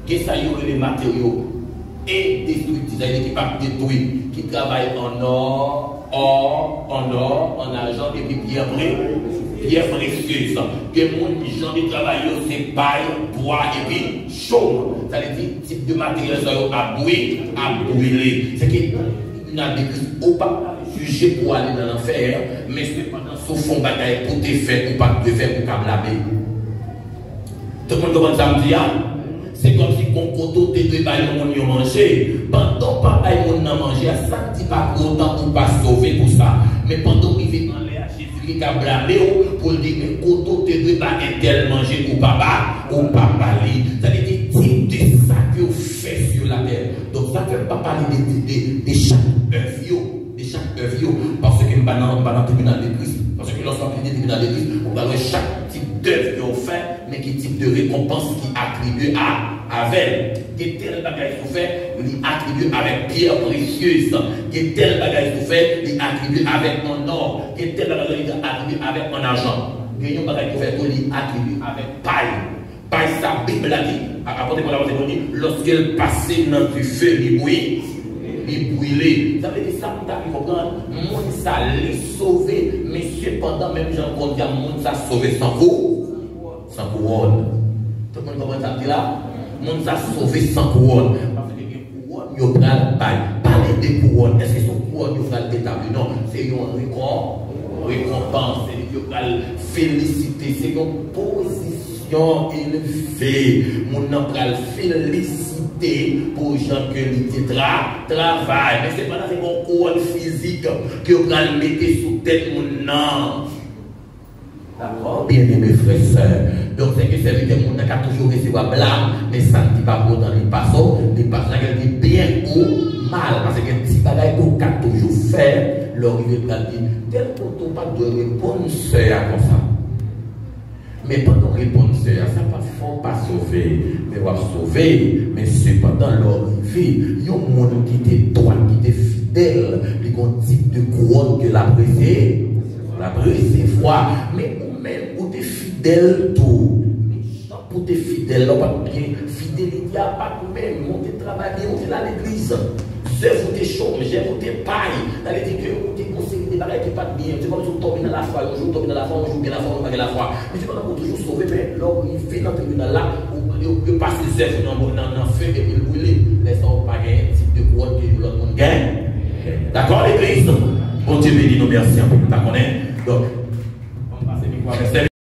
Qu'est-ce que ça y est, les matériaux indestructifs, c'est-à-dire qui ne pas détruire, qui travaillent en or, en argent et puis pierre précieuse. Que mon gens qui travaillent, c'est paille, bois et puis chaume. Ça veut dire type de matériel à brûler. C'est qu'il n'a des pas jugé pour aller dans l'enfer, mais c'est pas dans ce fond bataille pour te faire ou pas te faire pour blâmer. Tout le monde commence à me dire, c'est comme si mon coteau te deux bails mon manger. Pendant pas bail mon manger, ça ne dit pas pour autant pour pas sauver pour ça. Mais pendant qu'il vit dans l'air, Jésus qui a blâmé pour dire que coteau te deux bails tel manger ou pas parler. Ça veut dire type de ça que vous faites sur la terre. Donc ça ne fait pas parler de chaque œuvre. Parce que dans le tribunal de Christ, parce que lorsqu'on parle du tribunal de Christ, on parle de chaque type d'œuvre qu'on fait, mais qui type de récompense qui attribue avec. Quel tel bagage qu'on fait, il attribue avec pierre précieuse. Quel tel bagage qu'on fait, il attribue avec mon or. Quel tel bagage qu'on attribue avec mon argent. Quel tel bagage qu'on fait, il attribue avec paille. Paille, sa Bible a dit. Apportez pour la voix dit, lorsqu'elle passait dans du feu, il brûle. Brûlé. Ça veut dire ça, vous comprenez? Monde ça les sauvé, mais cependant, même Jean-Paul dit, monde ça sauvé sans couronne. Tout le monde comprend ça là? Monde ça sauvé sans couronne. Parce que les couronnes, ils ont pris la balle. Parler des couronnes, est-ce que son couronne, ils ont établi? Non, c'est une récompense, c'est une félicité, c'est une position élevée. Mon nom pral félicité pour gens que l'été travail. Mais c'est pas dans une couronne physique que vous allez mettre sous tête mon nom. D'accord? Bien aimé frères et sœurs. Donc c'est que c'est que mon nom a toujours recevoir blâme, mais ça ne dit pas pour dans les passos, les passos qui dit bien ou mal. Parce que si bagaille qu'on a toujours fait, leur il va dire, tel qu'on n'a pas de réponse à comme ça. Mais pendant répondre ça pas faut pas sauver, mais va sauver, mais cependant leur vie, il y a un monde qui était droit, qui était fidèle, il y a un type de couronne que la foi, mais ou même pour des fidèles tout, mais pour des fidèles, là pas bien fidélité à pas même monter travailler, monter à l'église, j'ai voté chaud, j'ai voté paille, d'aller dire que vous êtes conseillé bagages qui pas bien. C'est comme si on tombe dans la foi, un jour tombe dans la foi, un jour bien la foi, on pas la foi. Mais tu vas toujours sauver, mais l'homme il fait dans le tribunal là, il passe les œuvres dans le feu et il brûle. Laisse-nous pas gagner un type de couronne que l'autre monde gagne. D'accord, l'église? Bon Dieu béni nous, merci un peu. Tu connais? Donc, on passe les micros avec